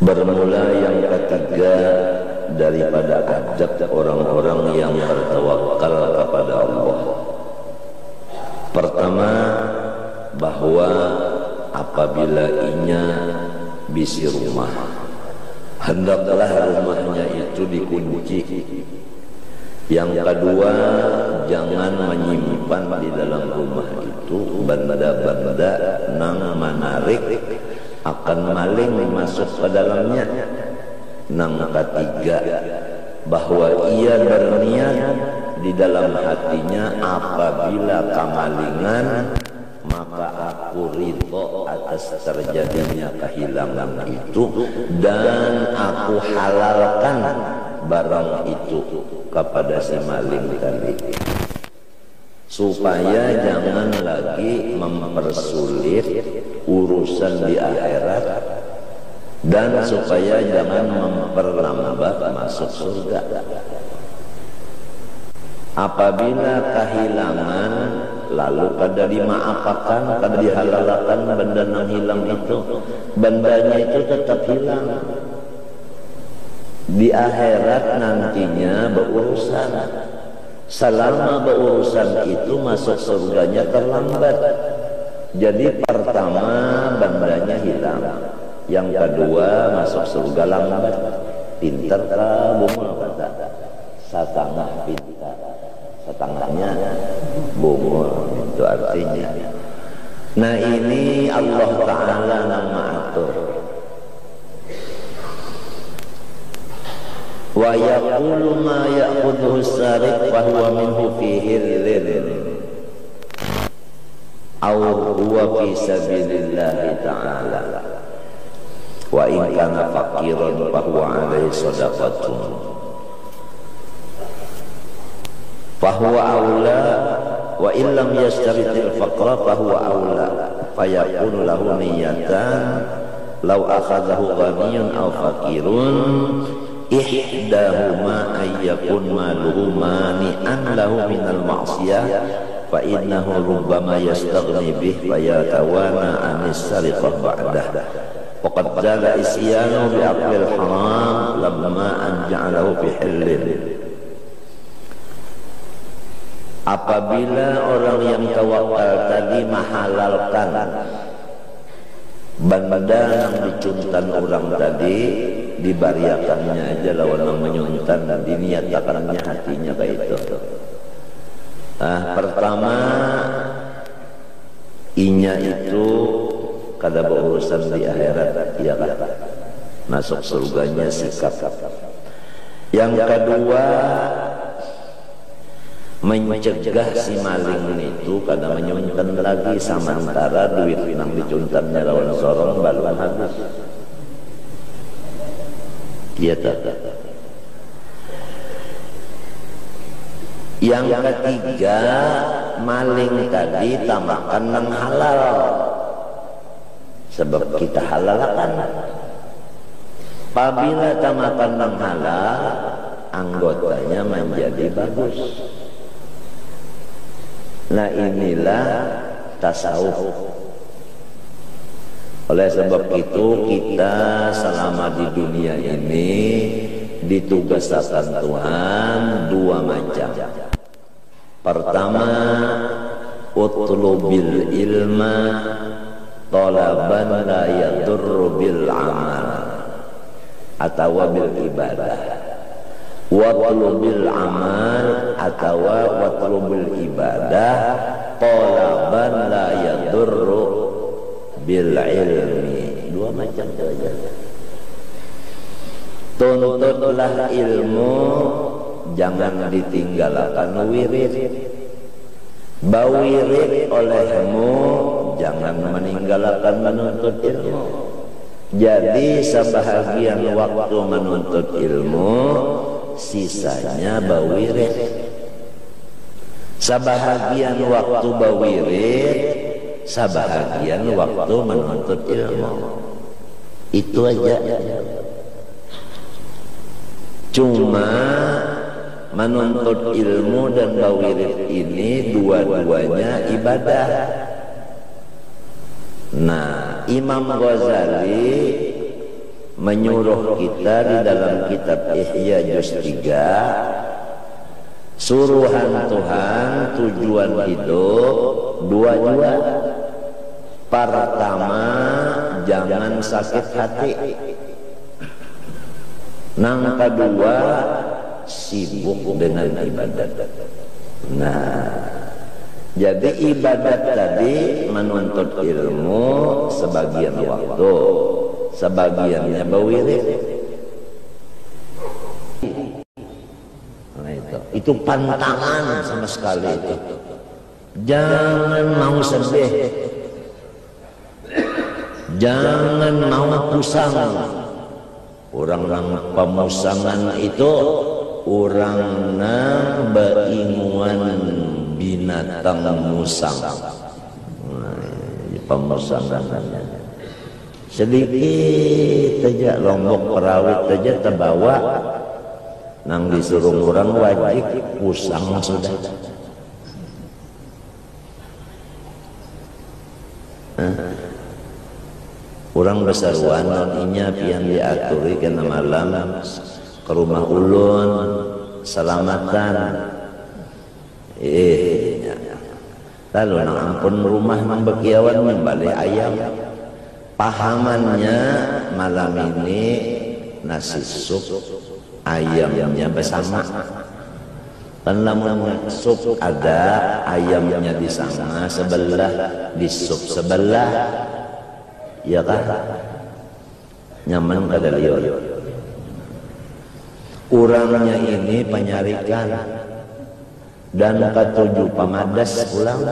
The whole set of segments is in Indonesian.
Bermula yang ketiga daripada adab orang-orang yang bertawakal kepada Allah. Pertama, bahwa apabila inya bisi rumah, hendaklah rumahnya itu dikunci. Yang kedua, jangan menyimpan di dalam rumah itu benda-benda nang menarik akan maling masuk ke dalamnya. Nang ketiga, bahwa ia berniat di dalam hatinya, apabila kemalingan maka aku ridho atas terjadinya kehilangan itu, dan aku halalkan barang itu kepada si maling tadi, supaya jangan lagi mempersulit urusan di akhirat, dan supaya jangan memperlambat masuk surga. Apabila kehilangan lalu kada dimaafkan, kada dihalalkan benda yang hilang itu, bendanya itu tetap hilang. Di akhirat nantinya berurusan. Selama berurusan itu masuk surganya terlambat. Jadi pertama bendanya hilang, yang kedua masuk surga lambat. Pintar kamu kata, setengah pintar, setengahnya bumur, itu artinya. Nah ini Allah Ta'ala yang mengatur. Wa yaqulu ma ya'khudhu as-sariq fa huwa minhu fi hillin aw huwa fi sabilillah ta'ala wa in kana faqiran fa huwa alaihi shadaqatun fa huwa aula wa in lam yashtaritil faqra fa huwa aula fa yakunu lahu niyatan law akhadhahu ghaniyun aw faqirun ihdahuma ayyakun maluhu mani'an lahu minal ma'siyah fa innahu rubbama yastaghni bih fa yatawana anis sariqah ba'dah faqad zala isyanu bi aqlil haram lamma an ja'alahu fi hillin. Apabila orang yang tawakal tadi menghalalkan benda yang dicuntan orang tadi, dibariakannya aja lawan menyuntan dan diniatakannya hatinya kayak itu. Pertama inya itu kada berurusan di akhirat, ya kan? Masuk surganya sikap. Yang kedua, mencegah si maling itu kada menyuntan lagi, sementara duit nang dicuntannya lawan sorong balu habis. Dia tak. Yang ketiga, maling tadi tamakan nang halal, sebab kita halalkan. Apabila tamakan nang halal, anggotanya menjadi bagus. Nah inilah tasawuf. Oleh sebab itu kita selama di dunia ini ditugaskan Tuhan dua macam. Pertama, utlubil ilma talaban la yadurru bil amal atau bil ibadah, watlubil amal atau watlubil ibadah talaban la yadurru bil ilmi. Dua macam saja. Tuntutlah ilmu, jangan ditinggalkan wirid. Bawirid olehmu, jangan meninggalkan menuntut ilmu. Jadi sebahagian waktu menuntut ilmu, sisanya bawirid. Sebahagian waktu bawirid, sebahagian waktu menuntut ilmu. Itu aja. Cuma menuntut ilmu dan bawirid ini dua-duanya ibadah. Nah, Imam Ghazali menyuruh kita di dalam kitab Ihya juz 3, suruhan Tuhan tujuan hidup dua jua. Pertama, jangan sakit hati. Nang kedua, sibuk dengan ibadat. Nah, jadi ibadat tadi menuntut ilmu sebagian waktu, sebagiannya berwirid. Nah, itu pantangan sama sekali itu. Jangan mau sedih, jangan mau pusang. Orang pemusangan itu orang nang beinguan binatang musang. Pemusangan sedikit aja lombok perawit aja terbawa, nang disuruh orang wajib pusang sudah. Orang besaruan inya pian diaturi kena malam ke rumah ulun selamatan. Lalu nang ampun rumah nang bekiawan membalik ayam. Pahamannya malam ini nasi sup ayamnya bersama. Kan lamun sup ada, ayamnya di sana sebelah, di sup sebelah. Ya kan? Nyaman kada liur. Urangnya ini penyarikan dan ketujuh pamadas pulang.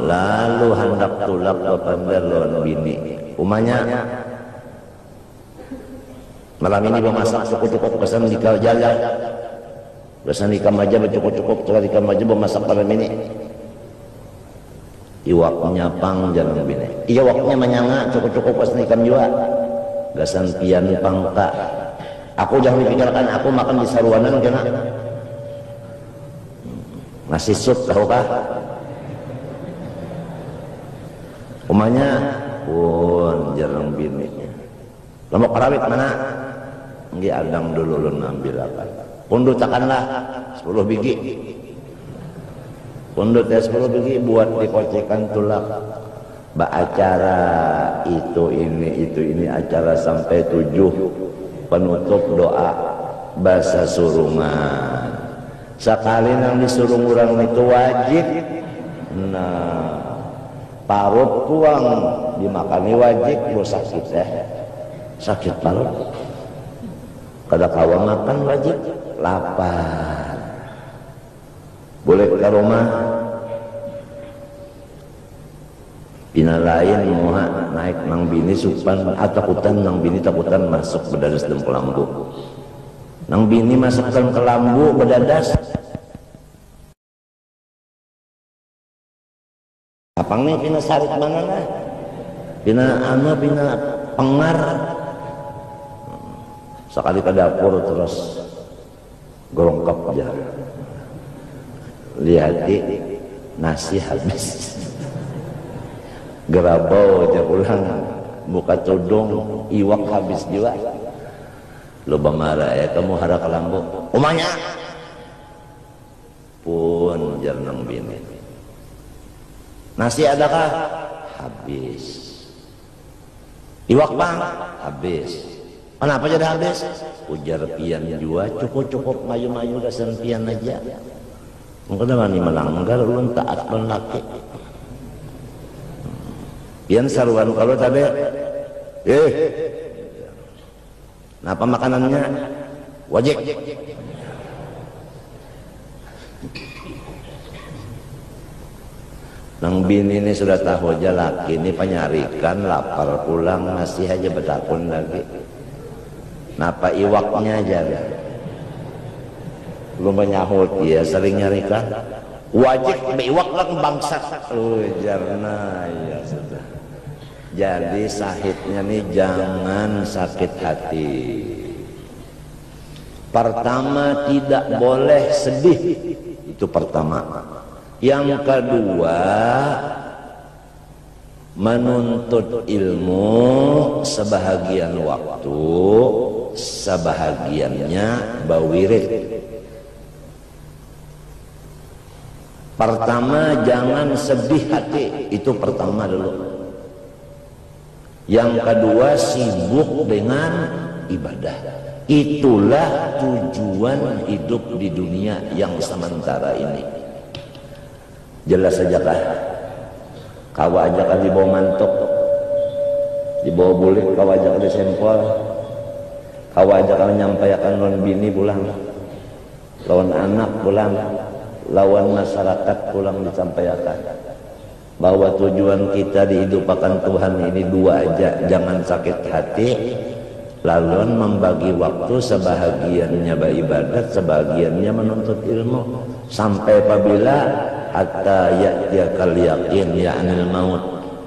Lalu hendak tulak ke penderlon bini. Umanya malam ini memasak cukup-cukup kesan di jalan. Kesan di kamaja cukup-cukup di kamaja memasak malam ini. Iwaknya pang jalan bini. Iya waknya menyanga cukup-cukup pas nikam jua. Gasan pian pangka. Aku jangan dipikirkan aku makan di saruanan kena. Nasi sup tahu kah? Umanya pun jalan bini. Lombok perawit mana? Nggih adang dulu lu ngambil apa? Pundut takanlah 10 biji. Pundut 10 biji buat dikocekan tulak. Acara itu ini acara sampai 7 penutup doa bahasa surungan. Sekali nang disuruh orang itu wajib. Nah, parut tuang dimakani wajib, lu sakit sakit parut. Kada kawa makan wajib, lapar. Boleh ke rumah pina lain muha naik nang bini supan atakutan nang bini takutan masuk bedadas dan kelambu. Nang bini masukkan ke lambu bedadas. Apang nih pina sarit mana lah? Pina pengar. Sekali ke dapur terus gorongkap aja. Lihati nasi habis. Gerabau aja pulang buka tudung iwak habis juga. Lo bamara kamu hara ke lambu. Umanya pun jarang bini. Nasi adakah? Habis. Iwak bang? Habis. Kenapa jadi habis? Ujar pian jua cukup-cukup mayu-mayu kesan pian aja. Mungkin mani melanggar ulun taat laki. Pian saruan kalau tadi napa makanannya? Wajib. Nang bini ini sudah tahu aja laki ini penyarikan lapar pulang masih aja bertakun lagi. Napa iwaknya aja belum menyahut ya sering nyarikan wajib iwak lang bangsa. Jarna ya sudah. Jadi sahidnya nih jangan sakit hati. Pertama tidak boleh sedih, itu pertama. Yang kedua menuntut ilmu sebahagian waktu, sebahagiannya bawirid. Pertama, jangan sedih hati, itu pertama dulu. Yang kedua, sibuk dengan ibadah. Itulah tujuan hidup di dunia yang sementara ini. Jelas saja kah? Kawa aja kan dibawa mantok, dibawa bulik, kawa aja kan disempol, kawa aja kan menyampaikan lawan bini pulang, lawan anak pulang, lawan masyarakat pulang disampaikan bahwa tujuan kita dihidupkan Tuhan ini dua aja, jangan sakit hati, lalu membagi waktu, sebahagiannya beribadat, sebahagiannya menuntut ilmu, sampai apabila hatta ya'tiyakal yaqin ya'nil maut,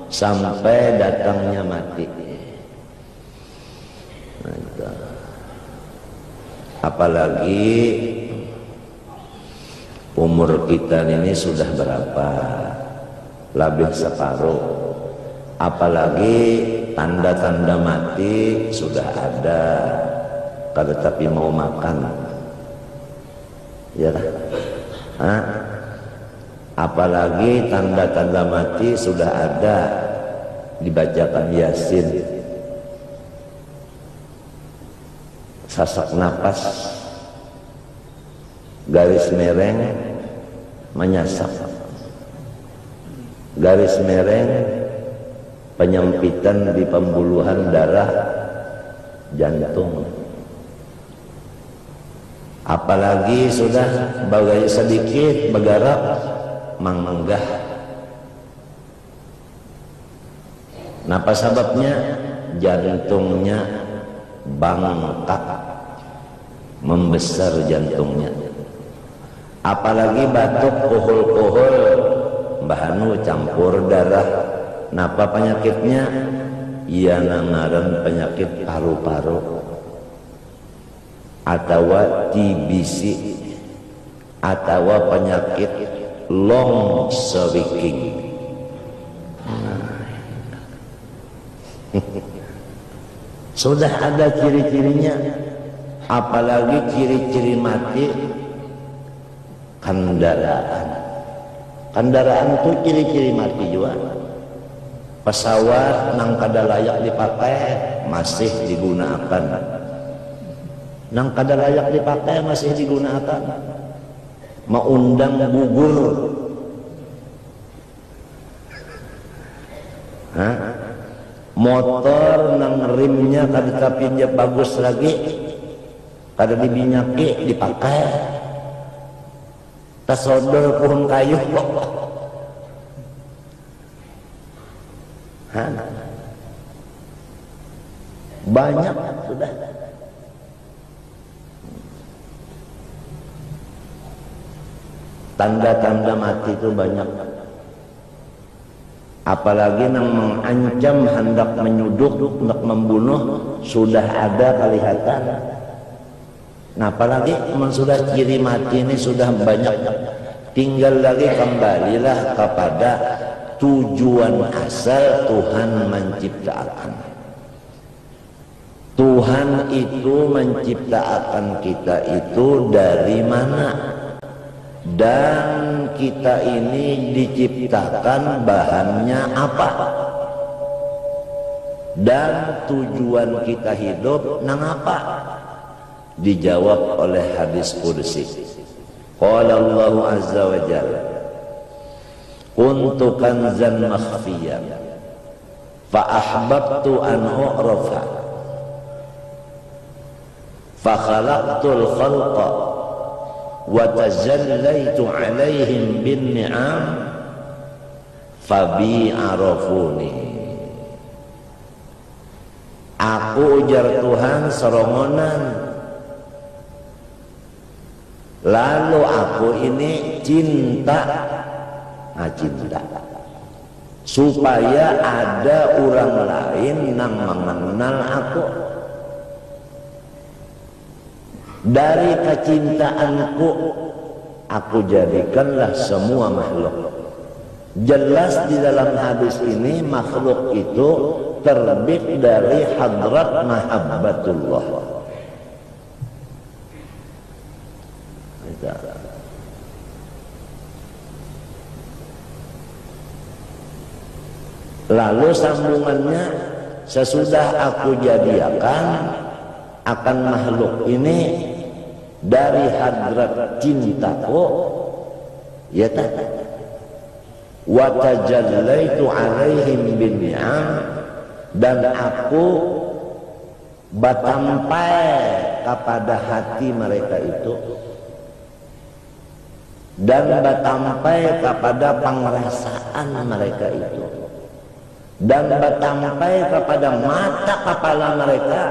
sampai datangnya mati. Apalagi umur kita ini sudah berapa? Lebih separuh. Apalagi tanda-tanda mati sudah ada, tetapi mau makan, ya kan? Apalagi tanda-tanda mati sudah ada, dibacakan Yasin, sasak napas, garis mereng menyasap, garis mereng penyempitan di pembuluhan darah jantung. Apalagi sudah bagai sedikit bergerak menggah. Napa sebabnya? Jantungnya bangkak, membesar jantungnya. Apalagi batuk, kohol-kohol, bahanu campur darah. Napa penyakitnya? Ia ngaran penyakit paru-paru atau TBC atau penyakit long speaking. Sudah ada ciri-cirinya. Apalagi ciri-ciri mati kendaraan. Kendaraan itu ciri-ciri mati juga. Pesawat nang kada layak dipakai masih digunakan. Nang kada layak dipakai masih digunakan. Mengundang gugur. Motor nang rimnya kada tapinya bagus lagi, kada dibinyaki dipakai. Tasodor pohon kayu kok. Banyak sudah. Tanda-tanda mati itu banyak. Apalagi yang mengancam hendak menyuduk, hendak membunuh, sudah ada kelihatan. Nah, apalagi sudah ciri mati ini sudah banyak. Tinggal lagi kembalilah kepada tujuan asal Tuhan menciptakan. Tuhan itu menciptakan kita itu dari mana? Dan kita ini diciptakan bahannya apa? Dan tujuan kita hidup nang apa? Dijawab oleh hadis qudsi. Qala Allah azza wa jalla, kuntu kanzan makhfiyan fa ahbabtu an u'rafa fa khalaqtul khalqa wa tazallaitu alaihim bin ni'am fabi arafuni. Aku ujar Tuhan serongonan, lalu aku ini cinta supaya ada orang lain yang mengenal aku. Dari kecintaanku, aku jadikanlah semua makhluk Jelas di dalam hadis ini makhluk itu terbit dari hadrat mahabbatullah. Lalu sambungannya, sesudah aku jadiakan akan makhluk ini dari hadrat cintaku, ya tak, wa tajallaitu alaihim bin ni'am, dan aku batampai kepada hati mereka itu, dan batampai kepada pengrasaan mereka itu, dan batampai kepada mata kepala mereka,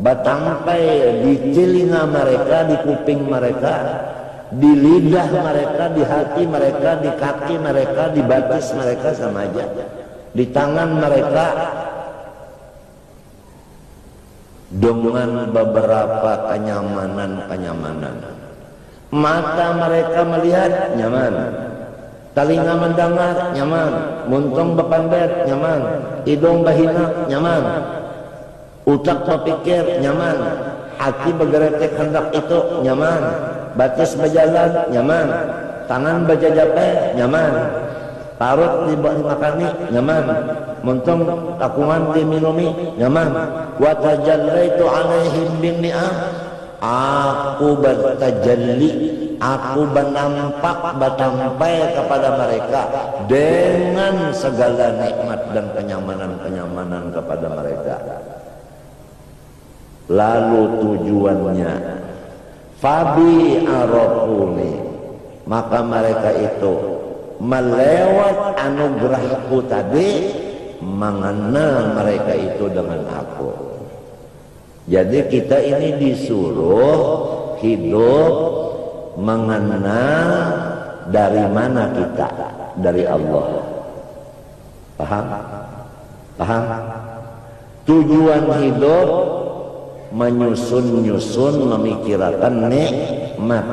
batampai di telinga mereka, di kuping mereka, di lidah mereka, di hati mereka, di kaki mereka, di batis mereka, sama aja, di tangan mereka, dengan beberapa kenyamanan. Mata mereka melihat nyaman, telinga mendengar nyaman, muntung bepandet nyaman, hidung bahina nyaman, utak berpikir nyaman, hati bergeretek hendak itu nyaman, batis berjalan nyaman, tangan berjajape nyaman, parut dimakani nyaman, muntung takungan diminumi nyaman. Wa tajallaitu alaihim bin ni'am, aku bertajalli, aku bernampak, bertampai kepada mereka dengan segala nikmat dan kenyamanan kepada mereka. Lalu tujuannya, fabi arafuni, maka mereka itu melewat anugerahku tadi mengenal mereka itu dengan aku. Jadi kita ini disuruh hidup mengenal dari mana kita, dari Allah. Paham? Paham? Tujuan hidup menyusun memikirkan nikmat,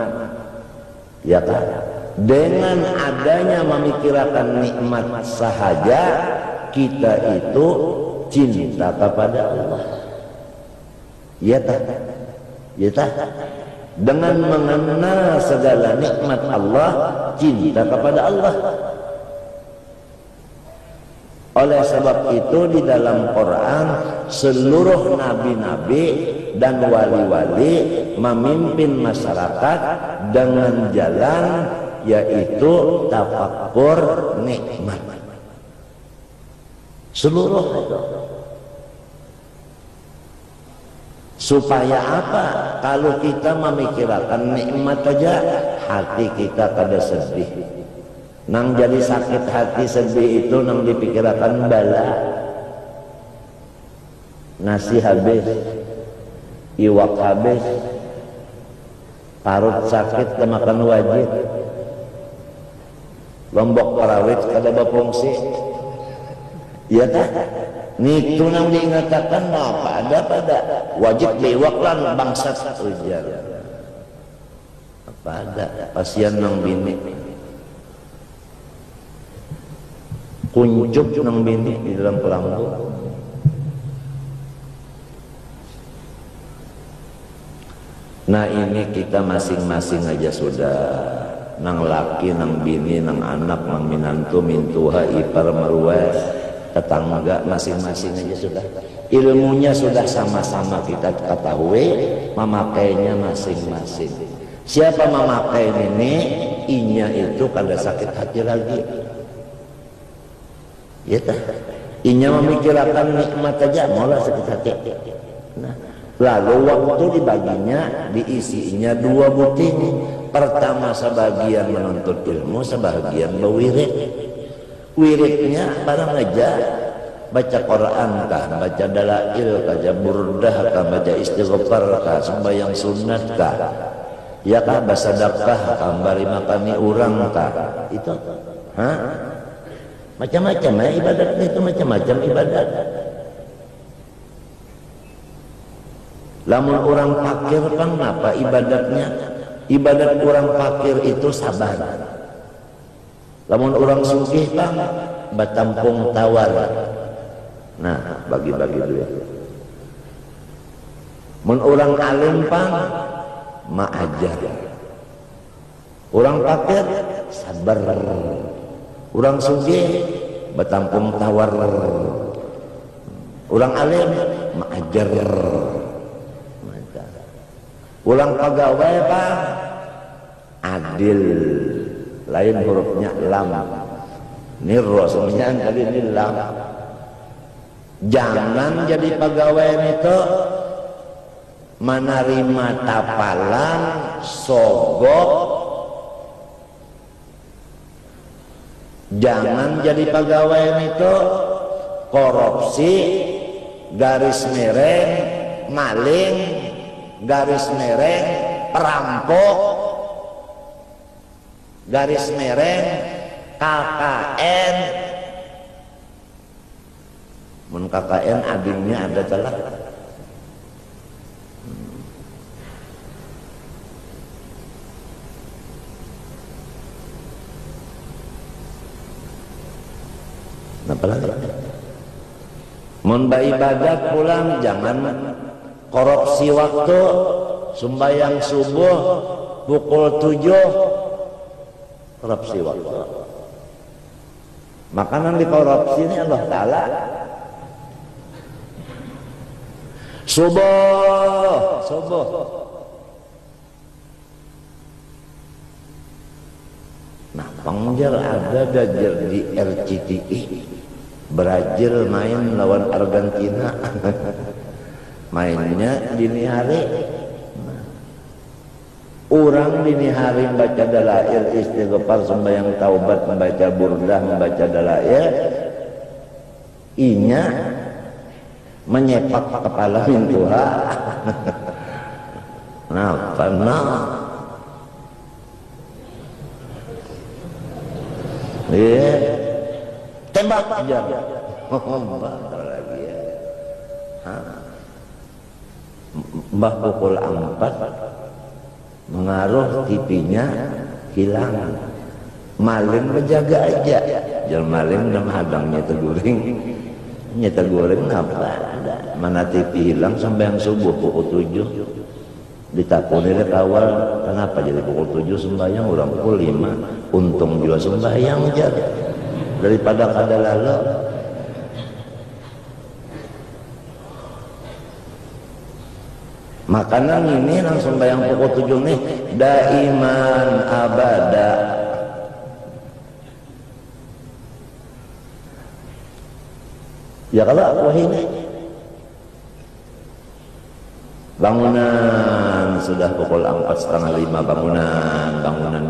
ya kan? Dengan adanya memikirkan nikmat sahaja, kita itu cinta kepada Allah, ya tak? Ya tak? Dengan mengenal segala nikmat Allah, cinta kepada Allah. Oleh sebab itu di dalam Quran seluruh nabi-nabi dan wali-wali memimpin masyarakat dengan jalan yaitu tafakkur nikmat. Seluruh itu. Supaya apa? Kalau kita memikirkan nikmat aja, hati kita kada sedih. Nang jadi sakit hati sedih itu nang dipikirkan bala. Nasi habis, iwak habis, parut sakit kemakan wajib, lombok parawit kada berfungsi, ya tak? Nitu nang diingatakan apa ada pada wajib iwak lan bangsat ujar. Apa ada pasien nang bini kuncup nang bini di dalam kelambu. Nah ini kita masing-masing aja sudah, nang laki, nang bini, nang anak, nang minantu, mintuha, ipar, marwah, tetangga, masing-masing aja sudah. Ilmunya sudah sama-sama kita ketahui, memakainya masing-masing. Siapa memakai ini, inya itu kada sakit hati lagi. Ya tak? Inya memikirkan nikmat aja malah sakit hati. Nah, lalu waktu dibaginya diisinya dua buting. Pertama sebagian menuntut ilmu, sebagian berwirid. Wiridnya barang aja, baca Quran kah, baca dalail kah, burdah kah, baca istighfar kah, sembahyang sunat kah, ya kah, bersedekah kah, bari makani urang kah, itu, macam-macam ya ibadat itu, macam-macam ibadat. Lamun orang fakir kan apa ibadatnya? Ibadat orang fakir itu sabar. Lamun orang sugih Bang batampung tawar. Nah, bagi-bagi duit. Mun orang alim Bang ma'ajar. Orang fakir sabar. Orang sugih batampung tawar. Orang alim ma'ajar. Ulang pegawai Pak adil, lain hurufnya lam. Nirro semuanya kali ini lam. Jangan jadi pegawai itu menerima tapalan, sogok. Jangan jadi pegawai itu korupsi, garis miring, maling, garis miring, perampok, garis miring, KKN. Mun KKN adilnya ada celah. Apa lagi? Mun ibadat pulang jangan korupsi waktu. Sembahyang subuh pukul 7 korupsi waktu. Makanan dikorupsi ini Allah Ta'ala. Subuh nah pangjar ada dajer di RCTI Brazil main lawan Argentina. Mainnya dini hari. Orang dini hari membaca dalail, istighfar, sembahyang taubat, membaca burdah, membaca dalail. Inya menyepak kepala mintuha. Napa iya tembak aja. Lagi ya. Mbah pukul 4 mengaruh TV-nya hilang. Maling menjaga aja. Jangan maling dan hadangnya terguring. Nyata goreng apa ada. Mana TV hilang sampai yang subuh pukul 7. Ditakuni deh awal. Kenapa jadi pukul 7 sembahyang orang pukul 5. Untung juga sembahyang aja. Daripada kada lalu. Makanan ini langsung bayang pukul 7 nih daiman abada. Ya kalau aku ini bangunan sudah pukul 4:30 bangunan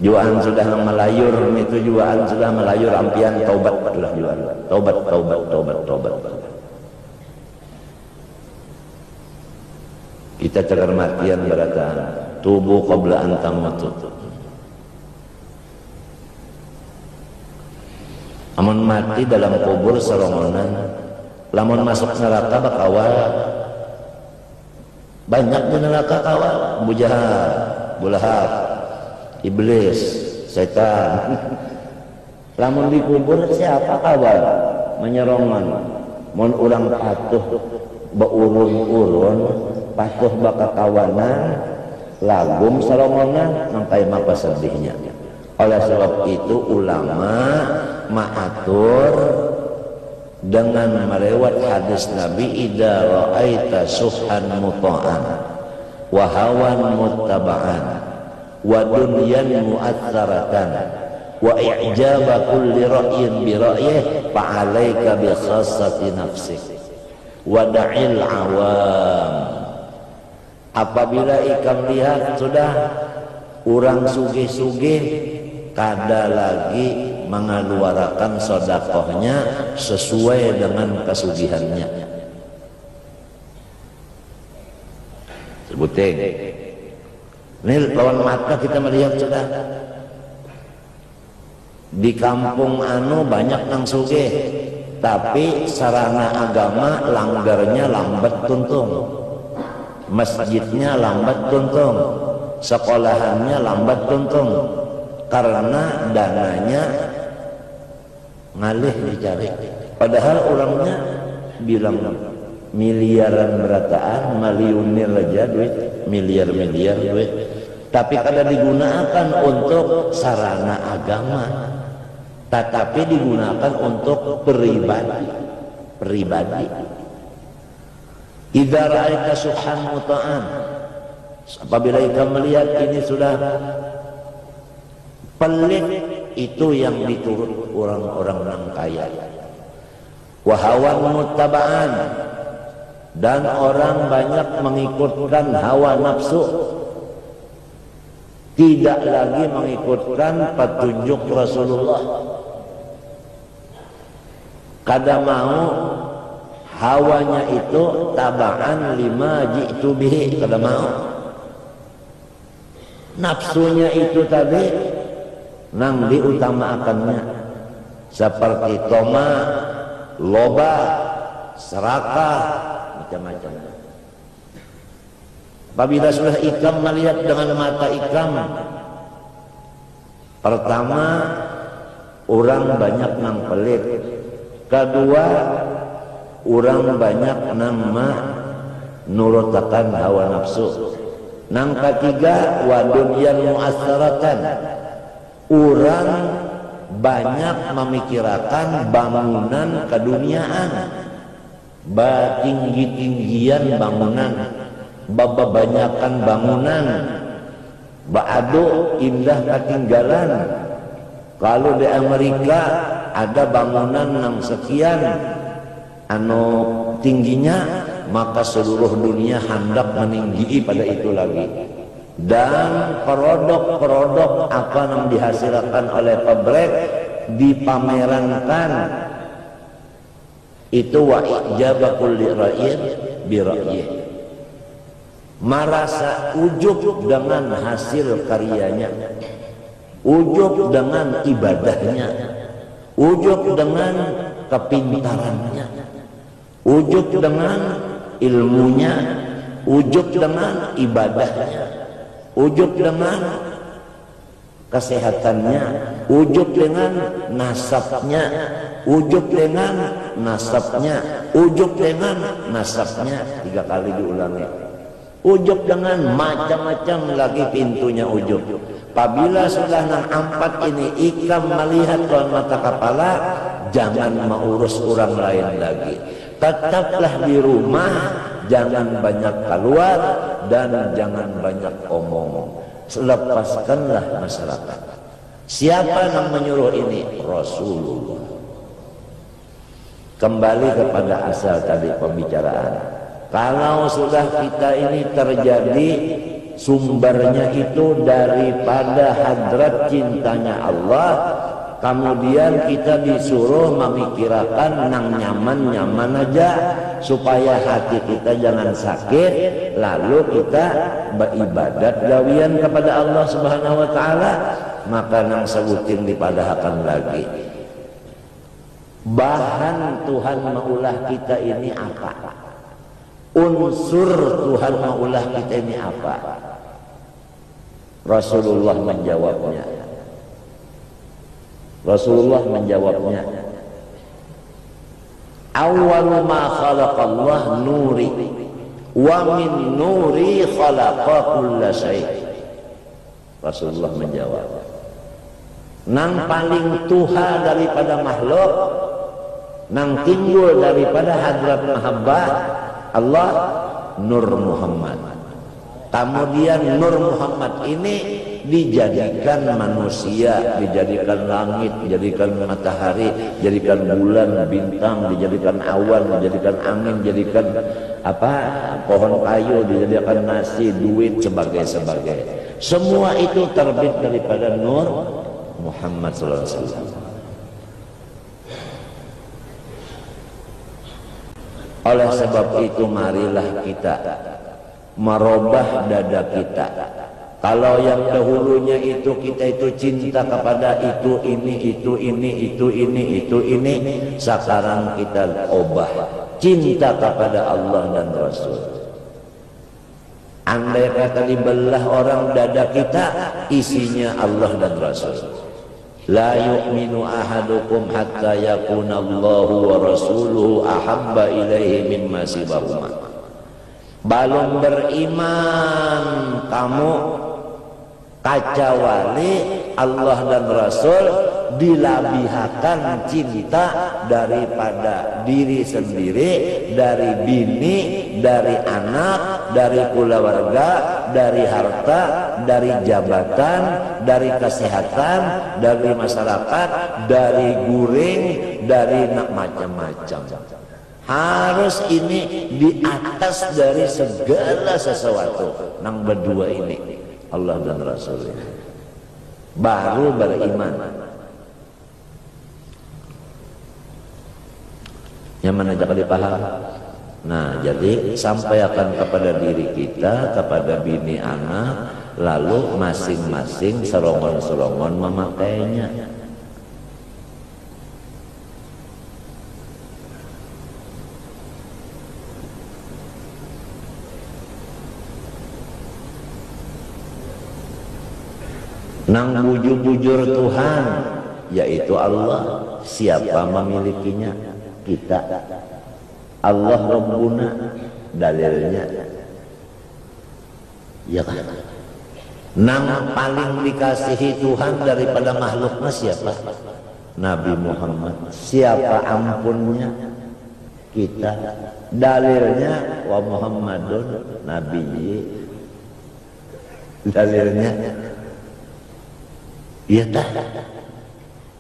juaan sudah melayur itu juaan sudah melayur ampian taubat sudah juaan taubat kita cagar matian beratan tubuh qabla an tamutu. Amun mati dalam kubur serongonan, lamun masuk neraka bakawal banyak di neraka kawal, Abu Jahal, Abu Lahab, iblis, setan. Lamun di kubur siapa kawal menyerongan? Mun urang patuh beurun-urun, patuh bakakawanan, lagum serongonan, mangkai mapa sedihnya. Oleh sebab itu ulama ma'atur dengan melewat hadis Nabi idza ra'aita suhan muta'an wa hawan muttaba'an wa dunyan mu'atharatan wa i'jaba kulli ra'yin bi ra'yih fa'alaika bi khassati nafsik wa da'il awam. Apabila ikam lihat sudah orang sugih-sugih kada lagi mengeluarkan sedekahnya sesuai dengan kesugihannya. Sebutin. Ini lawan mata kita melihat sudah. Di kampung anu banyak nang sugih, tapi sarana agama langgarnya lambat tuntung. Masjidnya lambat tuntung. Sekolahannya lambat tuntung. karena dananya ngalih dicari. Padahal orangnya bilang miliaran berataan, miliunir aja duit, miliar-miliar duit. Tapi kada digunakan untuk sarana agama, tetapi digunakan untuk pribadi. Idza ra'aita suhan muta'an, apabila kita melihat ini sudah pelit, itu yang diturut orang-orang yang kaya. Wa hawan muttaba'an, dan orang banyak mengikutkan hawa nafsu, tidak lagi mengikutkan petunjuk Rasulullah. Kada mau hawanya itu tabaan lima ji'tu bihi, kada mau. Nafsunya itu tadi nang diutamakannya, seperti toma, loba, serakah, macam-macam. Apabila sudah ikam melihat dengan mata ikam, pertama orang banyak nang pelit, kedua orang banyak nang nurutakan hawa nafsu, nang ketiga wa dunyan mu'assaratan, orang banyak memikirkan bangunan keduniaan, tinggi-tinggian bangunan, banyakan bangunan, baado indah ketinggalan. Kalau di Amerika ada bangunan yang sekian tingginya, maka seluruh dunia hendak meninggi pada itu lagi. Dan produk-produk apa yang dihasilkan oleh pabrik dipamerankan, itu wa ijabakul lira'in bira'yih, merasa ujub dengan hasil karyanya, ujub dengan ibadahnya, ujub dengan kepintarannya, ujub dengan ilmunya, ujub dengan ibadahnya, ujub dengan kesehatannya, ujub dengan nasabnya, ujub dengan nasabnya, ujub dengan nasabnya, 3 kali diulangi. Ujub dengan macam-macam lagi pintunya ujub. Apabila sudah nang 4 ini ikam melihat dengan mata kepala, jangan mengurus orang lain lagi. Tetaplah di rumah, jangan banyak keluar dan jangan banyak omong. Lepaskanlah masyarakat. Siapa yang menyuruh ini? Rasulullah. Kembali kepada asal tadi pembicaraan. Kalau sudah kita ini terjadi sumbernya itu daripada hadrat cintanya Allah, kemudian kita disuruh memikirkan nang nyaman-nyaman aja supaya hati kita jangan sakit, lalu kita beribadat gawian kepada Allah Subhanahu wa taala, maka nang sebutin dipadahkan lagi. Bahan Tuhan maulah kita ini apa? Unsur Tuhan maulah kita ini apa? Rasulullah menjawabnya. Rasulullah menjawabnya, awwalu ma khalaqallah nuri wa min nuri khalaqa kulla syai'. Rasulullah menjawab, nang paling tuha daripada makhluk, nang timbul daripada hadrat mahabbah Allah, Nur Muhammad. Kemudian Nur Muhammad ini dijadikan manusia, dijadikan langit, dijadikan matahari, dijadikan bulan, bintang, dijadikan awan, dijadikan angin, dijadikan pohon kayu, dijadikan nasi, duit, sebagai. Semua itu terbit daripada Nur Muhammad sallallahu alaihi wasallam. Oleh sebab itu marilah kita merubah dada kita. Kalau yang dahulunya itu kita itu cinta kepada itu ini, sekarang kita ubah cinta kepada Allah dan Rasul. Andai kata dibelah orang dada kita, isinya Allah dan Rasul. La yu'minu ahadukum hatta yakuna Allahu wa rasuluhu ahabba ilaihi mimma siwahuma. Belum beriman kamu kacawali Allah dan Rasul dilabihkan cinta daripada diri sendiri, dari bini, dari anak, dari keluarga, dari harta, dari jabatan, dari kesehatan, dari masyarakat, dari guring, dari macam-macam. Harus ini di atas dari segala sesuatu. Nang berdua ini Allah dan Rasul baru beriman. Yang mana jangan dipaham. Nah, jadi sampaikan kepada diri kita, kepada bini anak, lalu masing-masing serongon-serongon memakainya. Nang bujur-bujur Tuhan, yaitu Allah. Siapa memilikinya? Kita. Allah Rabbuna, dalilnya ya kan. Nang paling dikasihi Tuhan daripada makhluknya siapa? Nabi Muhammad. Siapa ampunnya? Kita. Dalilnya wa Muhammadun Nabi. Dalilnya iya tak?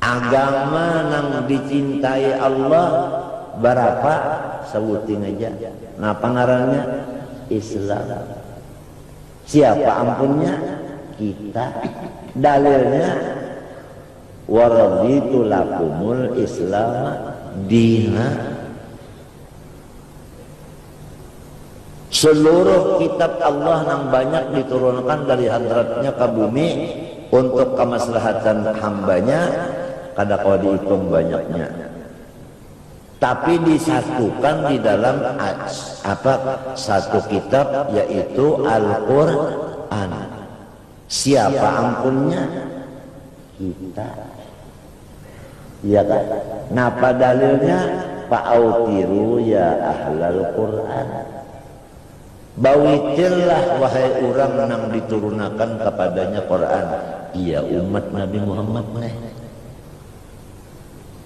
Agama nang dicintai Allah berapa? Sebutin aja. Napa ngarannya? Islam. Siapa ampunnya? Kita. Dalilnya wa raditu lakumul Islam dina. Seluruh kitab Allah yang banyak diturunkan dari hadratnya ke bumi untuk kemaslahatan hambanya, kada kalau dihitung banyaknya, tapi disatukan di dalam satu kitab, yaitu Al-Quran. Siapa ampunnya? Kita. Ya kan? Napa dalilnya? Fa'autiru ya ahlal Quran. Bawitillah wahai orang yang diturunkan kepadanya Quran. Iya umat Nabi Muhammad nih.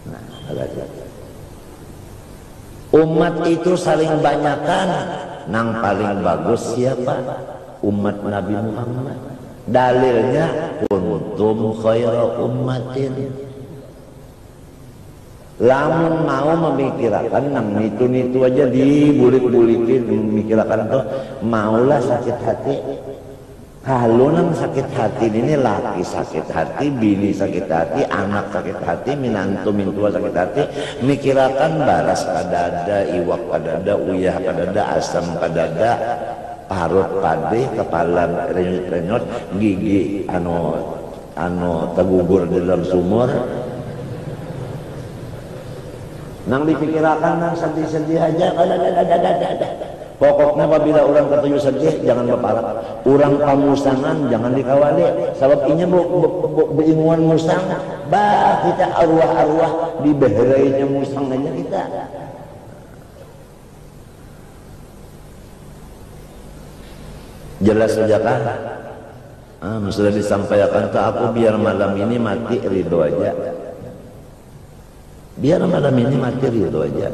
Nah, umat itu saling banyakan. Nang paling bagus siapa? Umat Nabi Muhammad. Dalilnya kuntum khaira ummatin. Lamun mau memikirkan nang itu aja dibulik-bulikin memikirkan tuh maulah sakit hati. Kalau nang sakit hati ini laki sakit hati, bini sakit hati, anak sakit hati, minantu mintua sakit hati, mikirkan baras kadada, iwak kadada, uyah kadada, asam kadada, parut pade, kepala renyut-renyut, gigi anu tergugur di dalam sumur. Nang dipikirkan nang sedih-sedih aja, pokoknya apabila orang ketujuh sedih jangan berparak. Orang pamusangan jangan dikawali. Sebab ini beinguan musang, bah kita arwah-arwah dibeherainya musang aja kita. Jelas saja kan? Sudah disampaikan ke aku biar malam ini mati ridho aja. Biar malam ini mati ridho aja.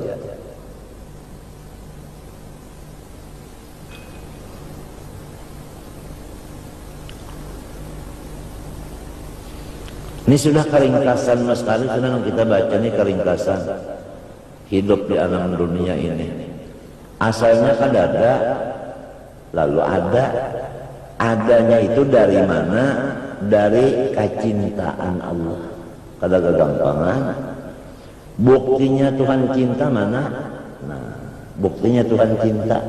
Ini sudah keringkasan mas kali, karena kita baca ini keringkasan hidup di alam dunia ini. Asalnya kan ada, lalu ada. Adanya itu dari mana? Dari kecintaan Allah. Kada kegampangan. Buktinya Tuhan cinta mana? Nah, buktinya Tuhan cinta,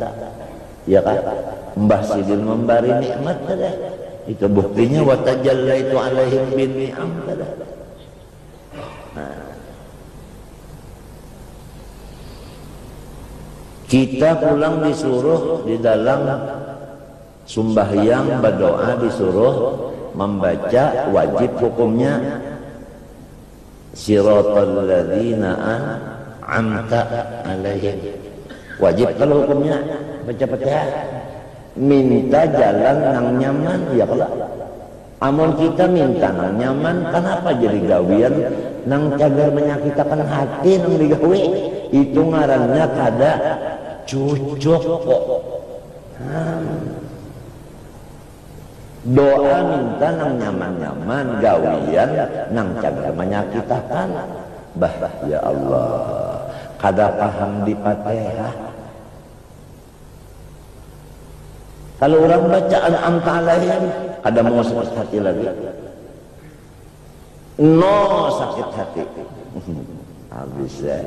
ya kan? Mbah Sidin memberi nikmat kada? Itu buktinya wa tajallaitu alaihim bin ni'am kada? Nah, kita pulang disuruh di dalam Sembahyang berdoa disuruh membaca, wajib hukumnya siratal ladzina an'amta alaihim. Wajib kalau hukumnya baca Fatihah. Minta jalan nang nyaman ya kalau amun kita minta nang nyaman, kenapa jadi gawian nang cagar menyakitkan hati nang digawe? Itu ngarannya kada cucuk kok. Doa minta nang nyaman-nyaman, gawian nang cagar menyakitkan. Bah ya Allah, kada paham di Fatihah. Kalau orang bacaan amta alaihim, ada mau sakit hati lagi. No sakit hati. Habis ya.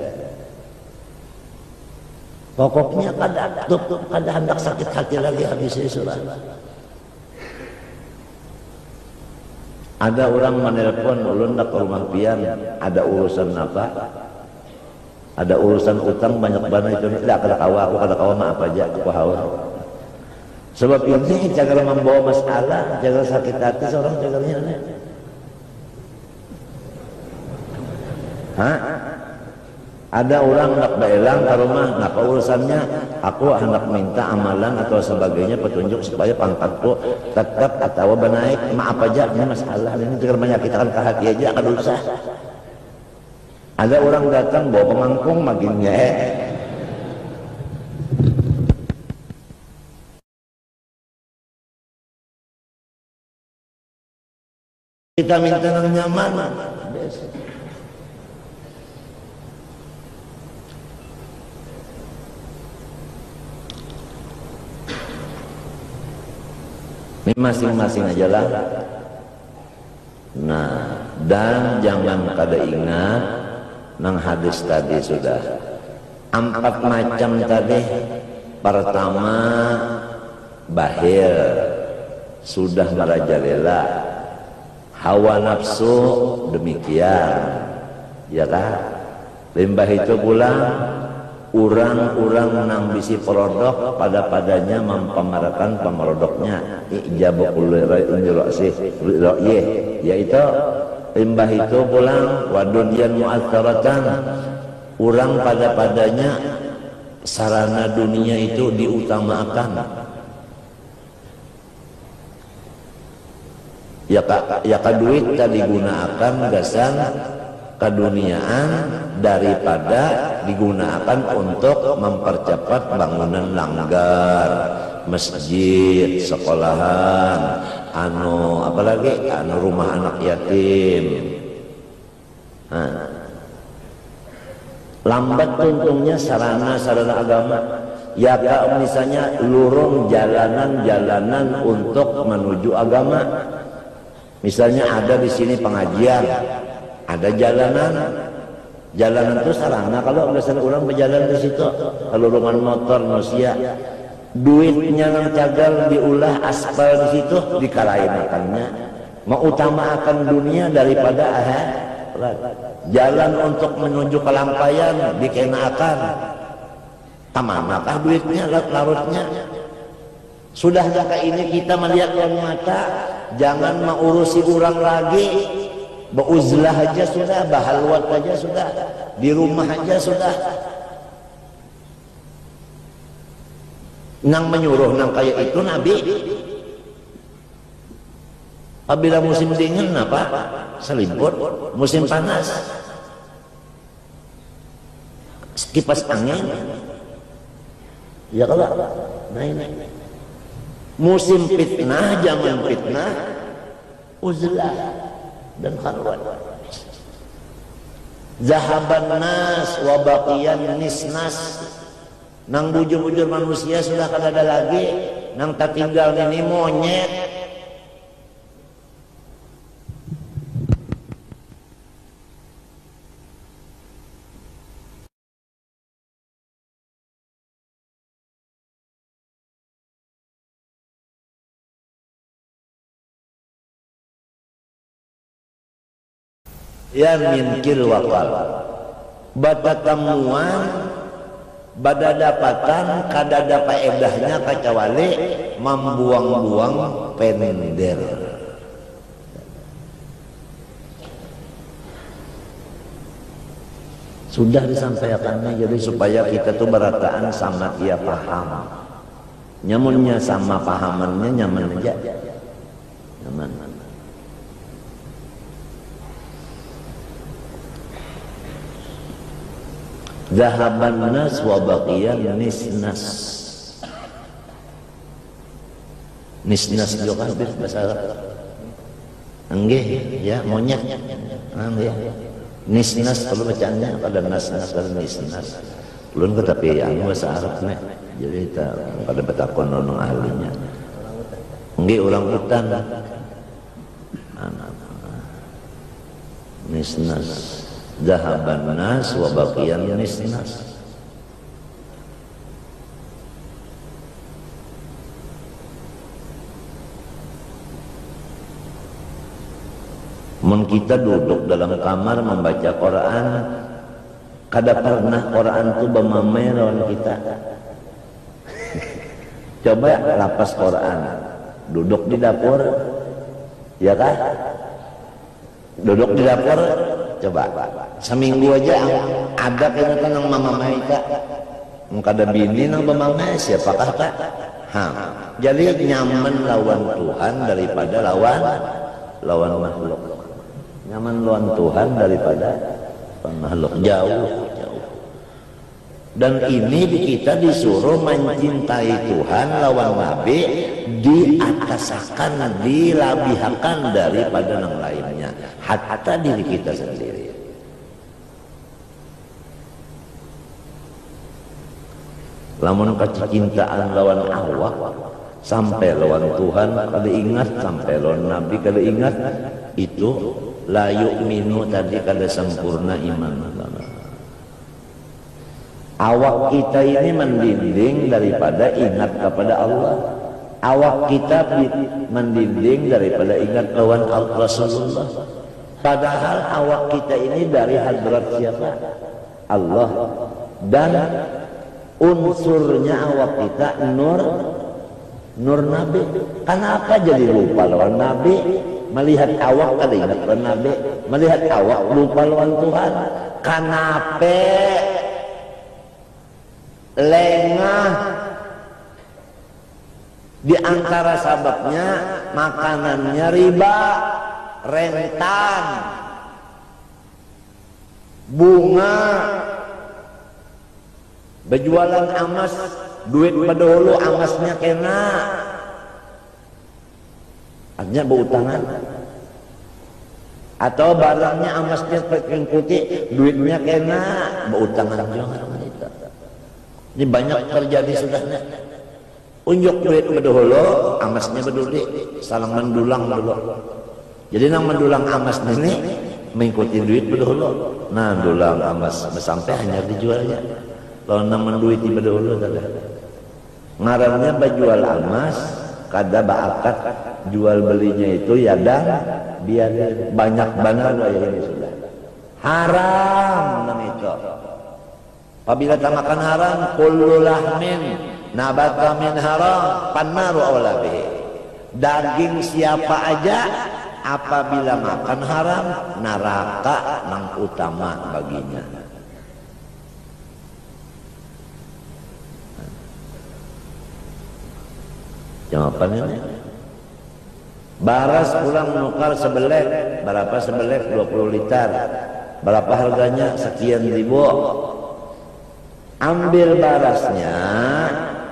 Pokoknya kada hendak sakit hati lagi habis surat. Ada orang menelpon ulun nak ke rumah pian, ada urusan apa? Ada urusan utang banyak banget itu. Tidak kada kawa, aku kada kawa mah apa aja aku haur. Sebab ini jangan membawa masalah, jangan sakit hati seorang jagarnya. Ada orang nak beelang ke rumah, apa urusannya? Aku hendak minta amalan atau sebagainya, petunjuk supaya pangkatku tetap atau benaik. Maaf aja, ini masalah ini jangan menyakitkan ke hati aja, kada usah. Ada orang datang bawa pemangkung maginnya. Kita minta yang nyaman. Ini masing-masing aja lah. Nah, dan jangan kada ingat nang hadis tadi sudah. 4 macam tadi. Pertama, bahir, sudah merajalela. Hawa nafsu demikian, ya kan? Limbah itu pula orang-orang nang bisi perodok padanya mempamarakan pemerodoknya. Ijabu kulli ra'in ra'sih ra'yih, yaitu limbah itu pula wadunyan mu'atsaratan, orang padanya sarana dunia itu diutamakan. Ya duit tadi digunakan gasan keduniaan daripada digunakan untuk mempercepat bangunan langgar, masjid, sekolahan, apalagi rumah anak yatim. Lambat tuntungnya sarana agama. Ya misalnya lurung jalanan untuk menuju agama. Misalnya ada di sini pengajian, ada jalanan itu sarana. Kalau misalnya orang berjalan di situ, kalau dengan motor manusia, duitnya yang cagal diulah aspal di situ dikalahin makannya. Mengutamakan dunia daripada jalan untuk menuju kelampaian dikenakan. Tamanakah duitnya larutnya? Sudah jaka ini kita melihat yang mata, jangan mengurusi orang lagi, beuzlah aja sudah, bahalwat aja sudah, di rumah aja sudah. Nang menyuruh nang kayak itu Nabi. Apabila musim dingin apa? Selimut, musim panas kipas angin. Ya kalau naik. Musim fitnah, zaman fitnah, uzlah dan khalwat. Zahaban nas wa baqiyan nisnas. Nang bujur-bujur manusia sudah kada ada lagi, nang tak tinggal ini monyet. Ya min kil wakal, batatamuan bada dapatan kada ada faedahnya kecuali membuang-buang pender. Sudah disampaikannya, jadi supaya kita tuh berataan sama dia paham. Nyamunnya sama pahamannya nyaman aja. Nyaman. Zahaban nas wa baqiyan nisnas. Nisnas juga kan bahasa Arab. Enggih, ya monyet. Enggih. Nisnas kalau bacaannya pada nas-nas kalau nisnas. Belum ke tapi anu bahasa Arab nih. Jadi kita pada betakon nonong ahlinya. Enggih orang hutan. Nisnas. Zahaban nas wa baqiyan nisnas. Mun kita duduk dalam kamar membaca Quran, kada pernah Quran tuh bemameron kita. Coba lapas Quran, duduk di dapur, ya kan? Duduk di dapur, coba seminggu aja ada kayaknya nang mama kita, kada bini nang bemamai siapakah tak? Jadi nyaman lawan Tuhan daripada lawan makhluk. Nyaman lawan Tuhan daripada makhluk, jauh. Dan ini kita disuruh mencintai Tuhan lawan Nabi, diatasakan, dilabihakan daripada yang lainnya, hatta diri kita sendiri. Lamun kecintaan lawan awak sampai lawan Tuhan kada ingat, sampai lawan Nabi kada ingat, itu la yu'minu tadi kada sempurna iman. Awak kita ini mendinding daripada ingat kepada Allah. Awak kita mendinding daripada ingat lawan Rasulullah. Padahal awak kita ini dari hadrat siapa? Allah. Dan unsurnya awak kita nur Nabi. Kenapa jadi lupa lawan Nabi? Melihat awak kada ingat lawan Nabi, melihat awak lupa lawan Tuhan. Kenapa lengah? Di antara sebabnya makanannya riba, rentan, bunga, berjualan emas, duit bedolo emasnya kena, artinya berutangan. Atau barangnya emasnya putih, duitnya kena, berutangan juga. Ini banyak terjadi sudahnya. Unjuk duit bedolo, emasnya beduli, salang mendulang dulu. Jadi nang mendulang emas ini mengikuti duit bedolo. Nah, dulang emas sampai hanya dijualnya. Kalau nang menduiti bedolo tadi. Ngarannya berjual emas, kada baakat jual belinya itu ya dan biar banyak banget ini sudah. Haram nang itu. Apabila tak makan haram, kullu lahmin nabata min haram pannaru awla bihi. Daging siapa aja apabila makan haram, neraka yang utama baginya. Jawabannya baras pulang menukar sebelek. Berapa sebelek? 20 liter. Berapa harganya? Sekian ribu. Ambil barasnya,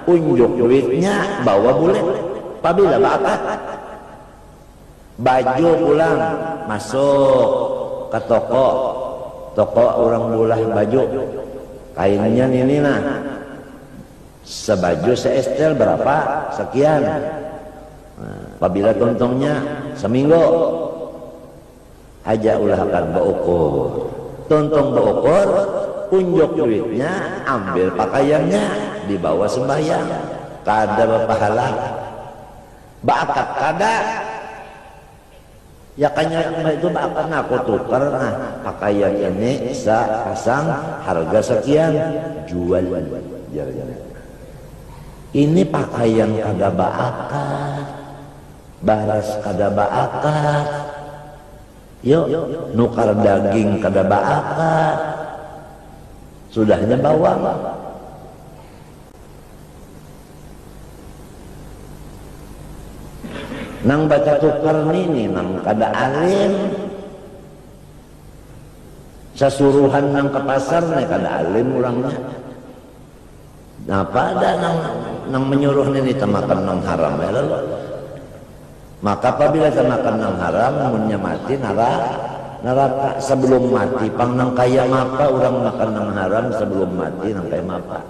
unjuk duitnya, bawa bulet. Apabila bakat, baju pulang, masuk ke toko orang bulah baju, kainnya ini nah, sebaju seestel berapa? Sekian. Apabila tontongnya seminggu, aja ulah akan berukur. Tontong berukur, unjuk duitnya, ambil pakaiannya, dibawa sembahyang. Kada berpahala. Bakat kada. Ya kanya itu bakat aku tukar, nah pakaian ini pasang harga sekian, jual. Ini pakaian kada baakar, baras kada baakar, yuk nukar daging kada baakar, sudahnya bawang. Nang baca tukar nini nang kada alim, sasuruhan nang ke pasar nih kada alim orangnya. Nah pada nang menyuruh nini temakan nang haram ya lalu. Maka apabila temakan nang haram, munnya mati neraka sebelum mati. Pang nang kaya mapa orang makan nang haram sebelum mati nang kaya mapa.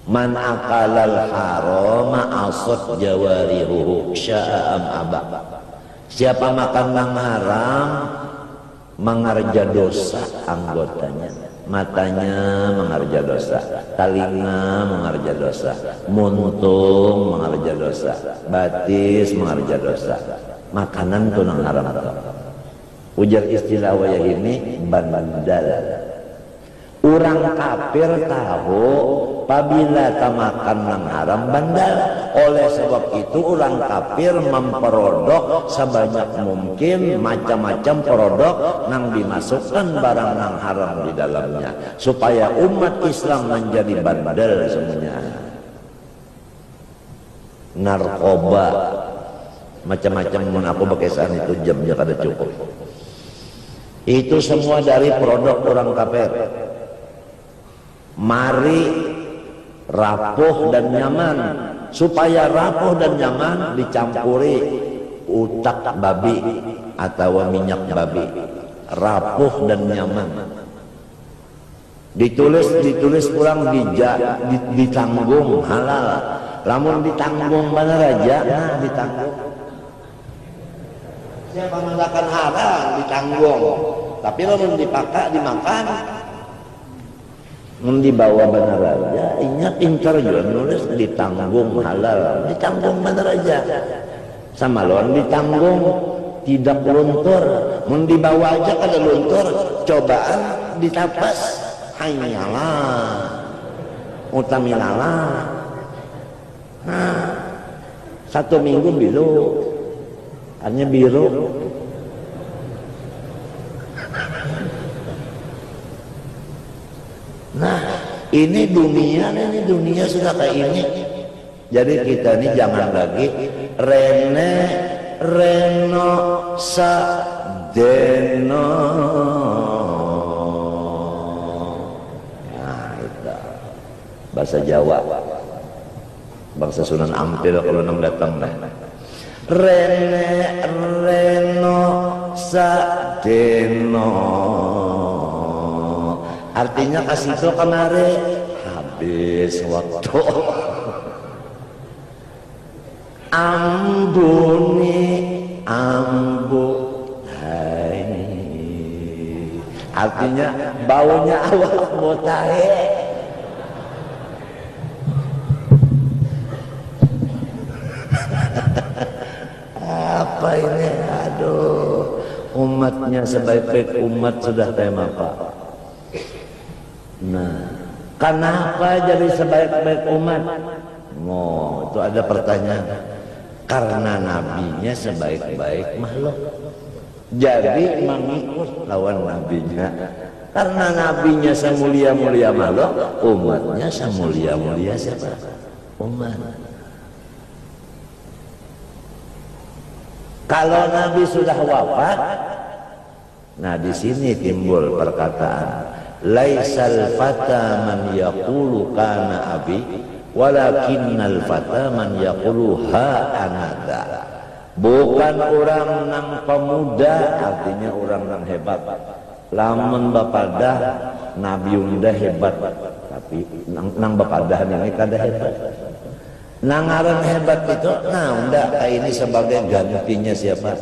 Man akalal harama asad jawarihuhu sya'am abak. Siapa makan nang haram mengarja dosa anggotanya, matanya mengarja dosa, talinga mengarja dosa, muntung mengarja dosa, batis mengarja dosa. Makanan tuh nang haram. Ujar istilah wayah ini bandal. Orang kafir tahu apabila makan nang haram bandal. Oleh sebab itu orang kafir memperodok sebanyak mungkin macam-macam produk nang dimasukkan barang nang haram di dalamnya supaya umat Islam menjadi bandel semuanya. Narkoba macam-macam aku bekesan itu jamnya kada cukup. Itu semua dari produk orang kafir. Mari rapuh dan nyaman. Supaya rapuh dan nyaman dicampuri utak babi atau minyak babi. Rapuh dan nyaman. Ditulis pulang ditanggung halal. Lamun ditanggung mana raja, nah ditanggung. Siapa masakan halal ditanggung. Tapi lamun dipakai dimakan. Dibawa benar aja, ingat pintar juga nulis ditanggung halal, ditanggung benar aja. Sama lawan ditanggung tidak luntur, dibawa aja kada luntur, cobaan ditapas, hanyalah, utamilalah. Nah, 1 minggu biru, hanya biru. Nah, ini dunia sudah kayak ini. Jadi kita ini jangan lagi reno sa deno. Nah, itu bahasa Jawa. Bangsa Sunan Ampel kalau nang datang dah. Reno sa deno. Artinya kasih itu kemari habis waktu. Ambuni ambu hai. Artinya baunya awak botahe. Apa ini? Aduh, umatnya sebaik-baik umat sudah tema Pak. Nah, kenapa jadi sebaik-baik umat? Oh, itu ada pertanyaan. Karena nabinya sebaik-baik makhluk. Jadi mengikut lawan nabinya. Karena nabinya semulia-mulia makhluk, umatnya semulia-mulia siapa? Umat. Kalau nabi sudah wafat, nah di sini timbul perkataan laisal fata man yaqulu kana abi walakinnal fata man yaqulu ha anada. Bukan orang nang pemuda, artinya orang nang hebat. Lamun bapadah nabi unda hebat, tapi nang bapadah ini kada hebat. Nang aran hebat itu, nah unda kayak ini sebagai gantinya siapa?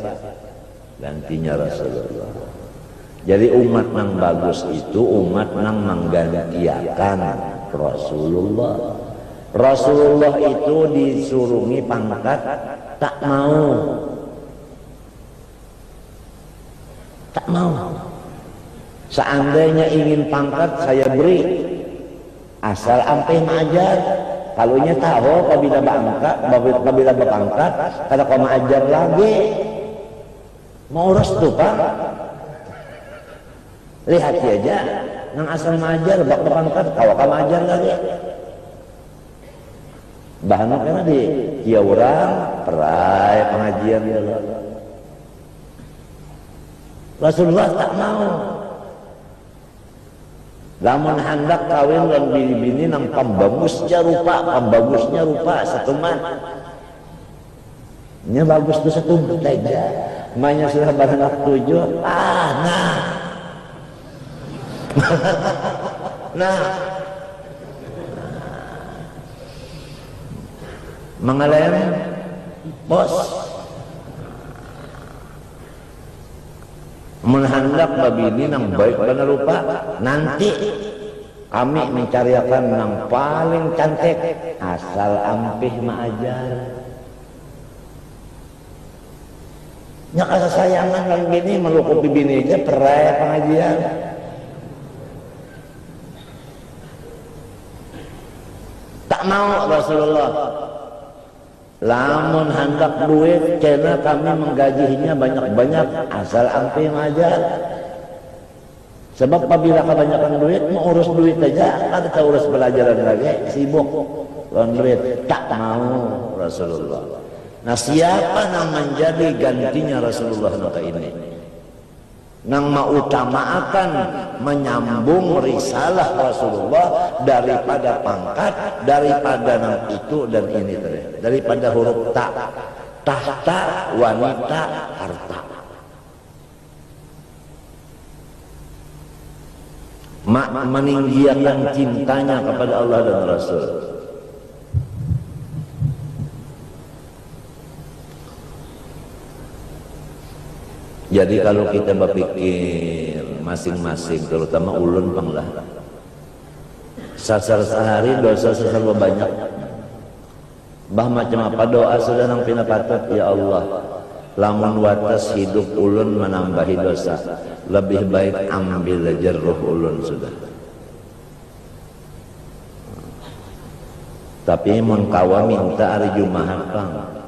Gantinya Rasulullah. Jadi umat nang bagus itu umat nang menggantiakan Rasulullah. Rasulullah itu disurungi pangkat tak mau. Tak mau. Seandainya ingin pangkat saya beri. asal ampeh maajar. Kalunya tahu kabila bapangkat kada kau maajar lagi. Mau urus tuh Pak. Lihat aja nang asal maajar bak bapangkat kau ka maajar lagi. Bahan karena di dia orang perai pengajian dulu. Rasulullah tak mau. Lamun hendak kawin dan bini-bini nang pambagusnya rupa setuman. Nya bagus tuh setuman aja. Mainnya sudah beranak 7. Nah. Nah. Mengalem bos. Menghendak babini nang baik benar rupa, nanti kami mencariakan nang paling cantik asal ampih maajar. Nya kasayangan nang bini melukupi bini aja perai pengajian. Tak mau Rasulullah. Lamun hendak duit, karena kami menggajinya banyak-banyak asal ampih maajar. Sebab apabila kebanyakan duit, mau urus duit aja, ada tak urus pelajaran lagi, sibuk lawan duit. Tak mau Rasulullah. Nah siapa yang menjadi gantinya Rasulullah nota ini? Nang mengutamakan menyambung risalah Rasulullah daripada pangkat, daripada nang itu dan ini tadi, daripada huruf ta, tahta, wanita, harta. Meninggikan cintanya kepada Allah dan Rasul. Jadi kalau kita berpikir masing-masing, terutama ulun panglah, sasar sehari dosa sasar banyak. Bah macam apa doa sudah nang pina patut, ya Allah, lamun watas hidup ulun menambahi dosa, lebih baik ambil aja ruh ulun sudah. Tapi mun kawa minta hari Jumaat pang.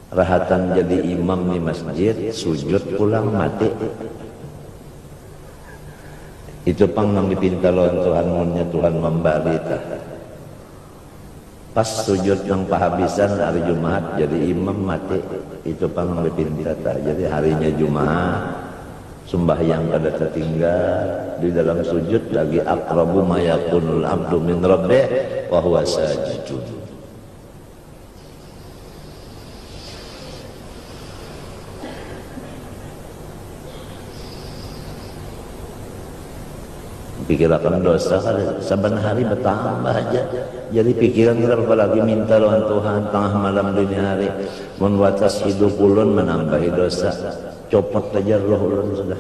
Rahatan jadi imam di masjid, sujud pulang mati. Itu pang nang dipinta lawan Tuhan munnya Tuhan membarita. Pas sujud nang pahabisan hari Jumat jadi imam mati. Itu pang nang dipinta. Jadi harinya Jumat sembahyang kada tertinggal di dalam sujud lagi aqrabu ma yakunul abdu min rabbih wa huwa sajidun. Pikiran dosa saban hari bertambah aja. Jadi pikiran kita apalagi minta lawan Tuhan tengah malam dini hari. Mun watas hidup ulun menambahi dosa. Copot aja roh ulun sudah.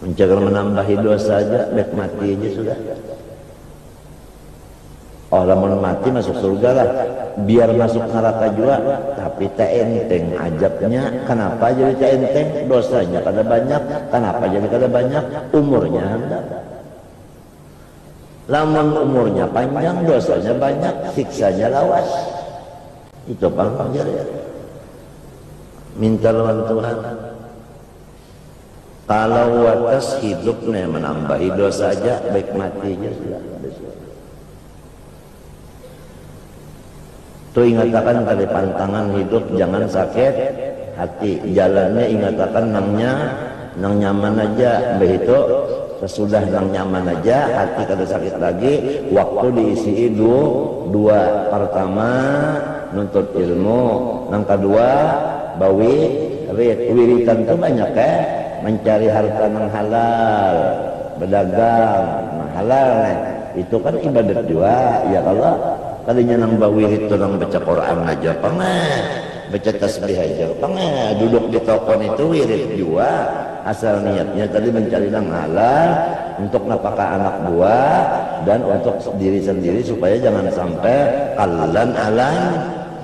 Mencegah menambahi dosa aja, baik mati aja sudah. Oh lamun mati masuk surga lah. Biar masuk neraka juga, tapi tak enteng ajabnya. Kenapa jadi tak enteng? Dosanya kada banyak. Kenapa jadi kada banyak? Umurnya ada. Lamun umurnya panjang, dosanya banyak, siksanya lawas. Itu pangkal jadi. Minta lawan Tuhan. Kalau watas hidupnya menambahi dosa aja, baik mati aja sudah. Itu ingatakan kali pantangan hidup jangan sakit hati. Jalannya ingatakan nang nyaman aja. Begitu sesudah nang nyaman aja hati kada sakit lagi. Waktu diisi dua. Pertama nuntut ilmu, nang kedua bawi wiritan itu banyak mencari harta nang halal, berdagang nang halal itu kan ibadat juga ya Allah. Tadinya nang bawirit itu nang baca Quran aja, baca tasbih aja, duduk di toko itu wirid juga. Asal niatnya tadi mencari nang halal untuk napakah anak buah dan untuk diri sendiri supaya jangan sampai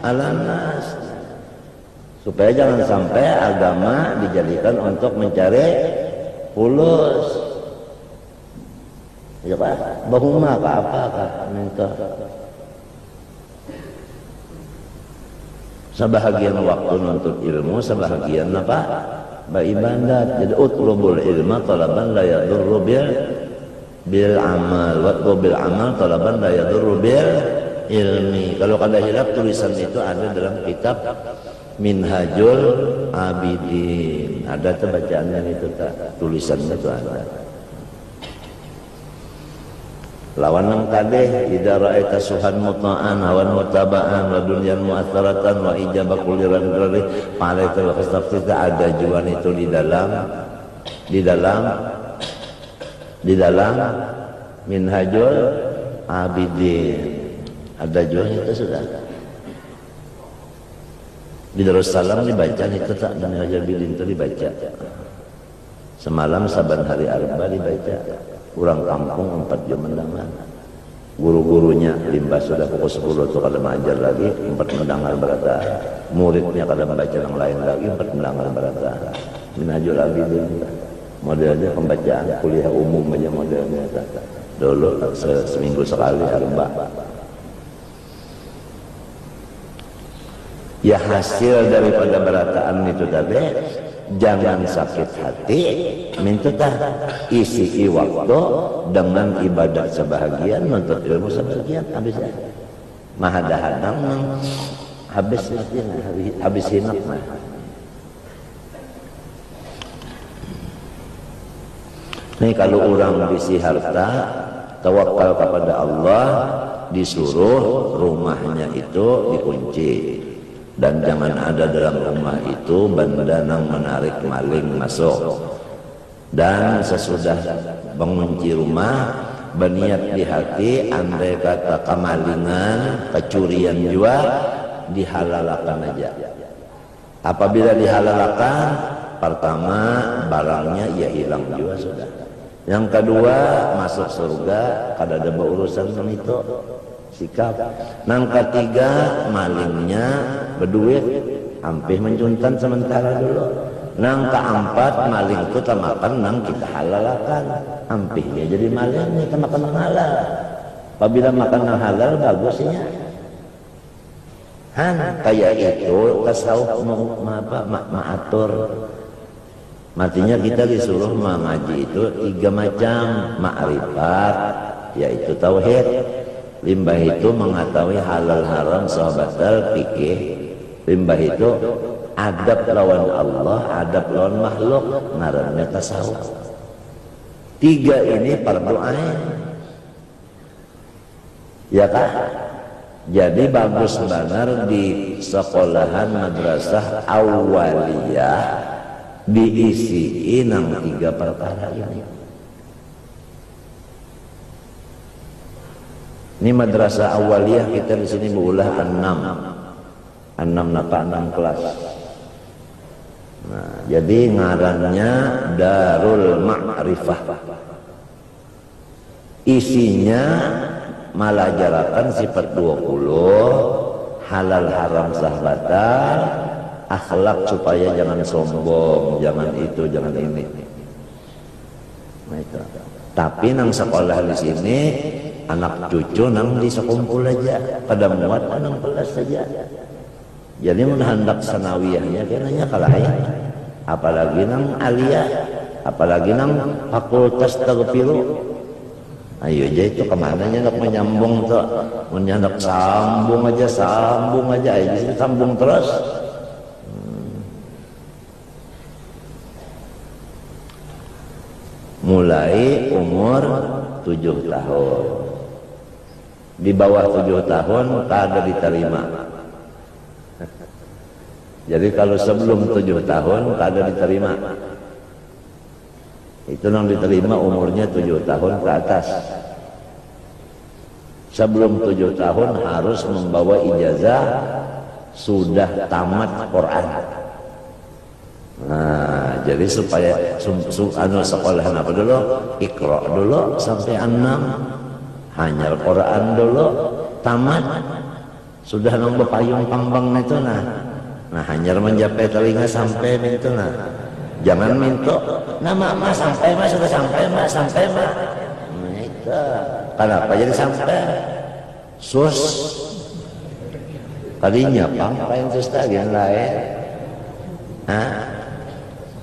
alanas. Supaya jangan sampai agama dijadikan untuk mencari fulus. Ya Pak, bahuma ka apa ka minta. Sebahagian waktu nuntut ilmu, sebahagian apa? Beribadat. Jadi utlubul ilma talaban la yadurru bil amal, bil amal talaban la yadurru bil ilmi. Kalau kada hilaf tulisan itu ada dalam kitab Minhajul Abidin. Ada tuh bacaannya itu tulisannya itu ada. Lawan nang kadeh idza ra'aita suhan muta'an hawan mutaba'an wa dunyan mu'atharatan wa ijaba kuliran dari palaitul khastafita ada juan itu di dalam Minhajul Abidin. Ada juan itu sudah di Darussalam dibaca itu tak, Minhajul Abidin itu dibaca semalam saban hari arba dibaca. Kurang kampung 4 jam mendengar. Guru-gurunya limbah sudah pukul 10 itu kada mengajar lagi 4 mendengar berata. Muridnya kada membaca yang lain lagi 4 mendengar berata. Minhajul Abidin modelnya pembacaan kuliah umum aja modelnya. Dulu seminggu sekali arba. Ya hasil daripada berataan itu tadi, jangan sakit hati, minta isi waktu dengan ibadat sebahagian, nuntut ilmu sebahagian, habis ya. Mahadahadang habis hinap mah. Nih kalau orang bisi harta, tawakal kepada Allah, disuruh rumahnya itu dikunci. Dan jangan ada dalam rumah itu benda yang menarik maling masuk. Dan sesudah mengunci rumah, berniat di hati, andai kata kemalingan, kecurian juga, dihalalkan aja. Apabila dihalalkan, pertama barangnya ya hilang juga sudah. Yang kedua masuk surga, kada ada berurusan dengan itu. Sikap. Nang ketiga malingnya berduit hampir mencuntan sementara dulu. Nang keempat maling itu makan nang kita halalkan hampir dia jadi maling kita makan yang halal. Apabila makan yang halal bagusnya kayak itu tasawuf maatur. Matinya kita disuruh mengaji itu 3 macam ma'rifat, yaitu tauhid. Limbah itu mengetahui halal haram sahabatal fikih. Limbah itu adab lawan Allah, adab lawan makhluk, ngarannya tasawuf. 3 ini fardu ain. Ya kah? Jadi bagus benar di sekolahan madrasah awaliyah diisi nang 3 perkara ini. Ini madrasah awaliyah kita di sini berulah 6 kelas. Nah, jadi ngarannya Darul Ma'rifah. Isinya malajarakan sifat 20, halal haram sah batal, akhlak supaya jangan sombong, jangan itu, jangan ini. Nah, itu. Tapi nang sekolah di sini anak cucu nang di sekumpul aja, pada muat 16 saja. Jadi hendak sanawiyahnya kayaknya kalahin. Apalagi nang aliyah, apalagi nang fakultas terpilu. Ayo aja itu kemananya nak menyambung tuh, menyandak sambung aja, aja sambung terus. Mulai umur 7 tahun. Di bawah 7 tahun tak ada diterima. Jadi kalau sebelum 7 tahun tak ada diterima. Itu yang diterima umurnya 7 tahun ke atas. Sebelum 7 tahun harus membawa ijazah sudah tamat Quran. Nah, jadi supaya sekolah apa dulu? Iqra dulu sampai 6. Hanyar Quran dulu tamat. Sudah nang bepayung pambang itu nah hanyar menjapai telinga sampai itu jangan minta nama mas sampai mas sudah sampai mas. Nah, itu. Kenapa jadi sampai sus kalinya pampain sus lagi yang lain.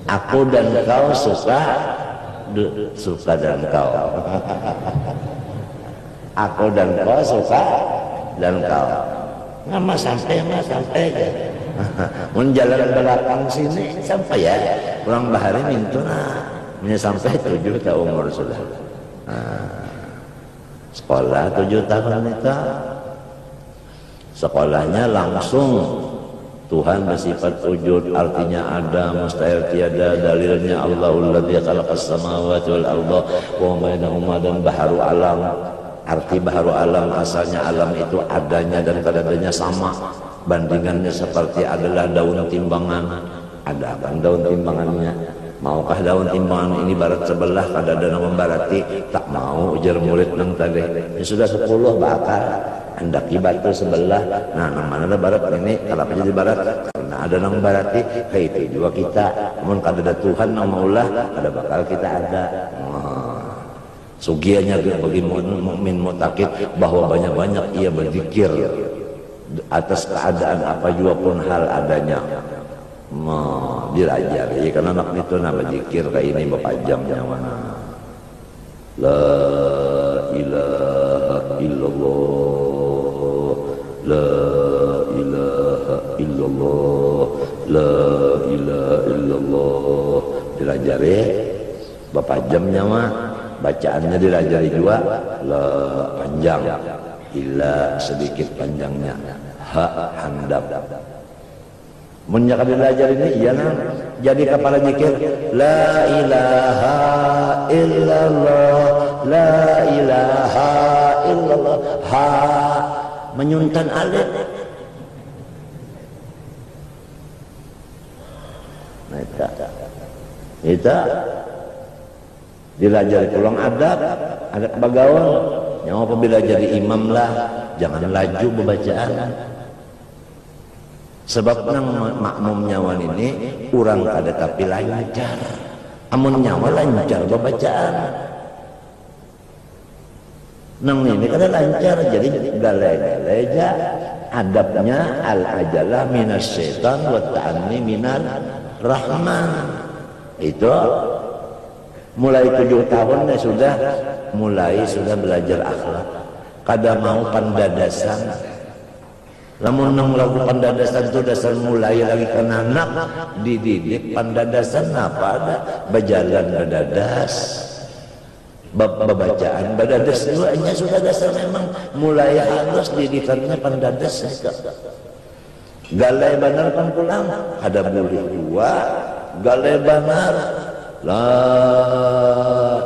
Aku dan kau suka dan kau. Aku dan kau suka dan kau. Nama sampai aja. Menjalan belakang sini sampai ya. Pulang bahari mintuna. Sampai 7 tahun umur sudah. Sekolah 7 tahun itu. Sekolahnya langsung Tuhan bersifat wujud, artinya ada, mustahil tiada, dalilnya Allahul ladzi khalaqas samawati wal arda wa ma bainahuma, dan baharu alam. Arti baharu alam asalnya alam itu adanya dan kadadanya sama. Bandingannya seperti adalah daun timbangan. Ada kan daun timbangannya? Maukah daun timbangan ini barat sebelah kadadana membarati? Tak mau, ujar murid nang tadi. Ya sudah 10 bakal. Andaki batu sebelah, nah mana ada barat ini, kalau jadi barat, karena ada nang barati, kayak itu juga kita. Namun kalau ada Tuhan nang maulah, ada bakal kita ada. Sugianya bagi mukmin mutakid bahwa banyak-banyak ia berzikir atas keadaan apa juga pun hal adanya. Dirajar, ya karena anak itu nama zikir kayak ini berpajamnya mana. La ilaha illallah. La ilaha illallah, la ilaha illallah. Dilajari bapak jamnya mah bacaannya dilajari juga la panjang, illa sedikit panjangnya, ha handap. Menjak belajar ini iya nah, jadi kepala zikir la ilaha illallah, la ilaha illallah, ha menyuntan alif. Nah itu dilajari pulang adab bagaul. Yang apabila jadi imam lah jangan laju bacaan. Sebab nang makmum nyawan ini kurang kada tapi lancar. Amun nyawa lancar bacaan. Nang ini kada lancar, jadi gale-galeja adabnya al-ajalah minas syaitan wa ta'anni minal rahman. Itu mulai 7 tahun sudah belajar akhlak. Kada mau pandadasan. Lamun nang lagu pandadasan itu dasar mulai lagi kena anak dididik pandadasan apa ada berjalan badadas. Bacaan badadas duanya sudah dasar memang mulai halus didikannya pandadas. Galai benar kan pulang ada boleh dua galai benar la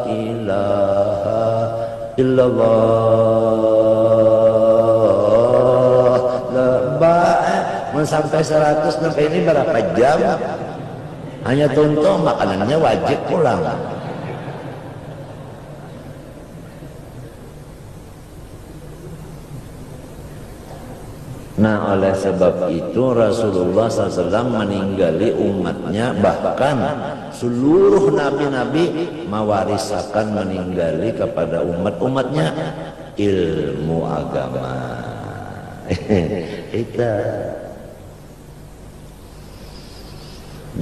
ilaha illallah la ba'a sampai 100 sampai ini berapa jam hanya tuntung makanannya wajib pulang. Nah oleh sebab itu Rasulullah SAW meninggali umatnya, bahkan seluruh nabi-nabi mewarisakan meninggali kepada umat-umatnya ilmu agama. Itu.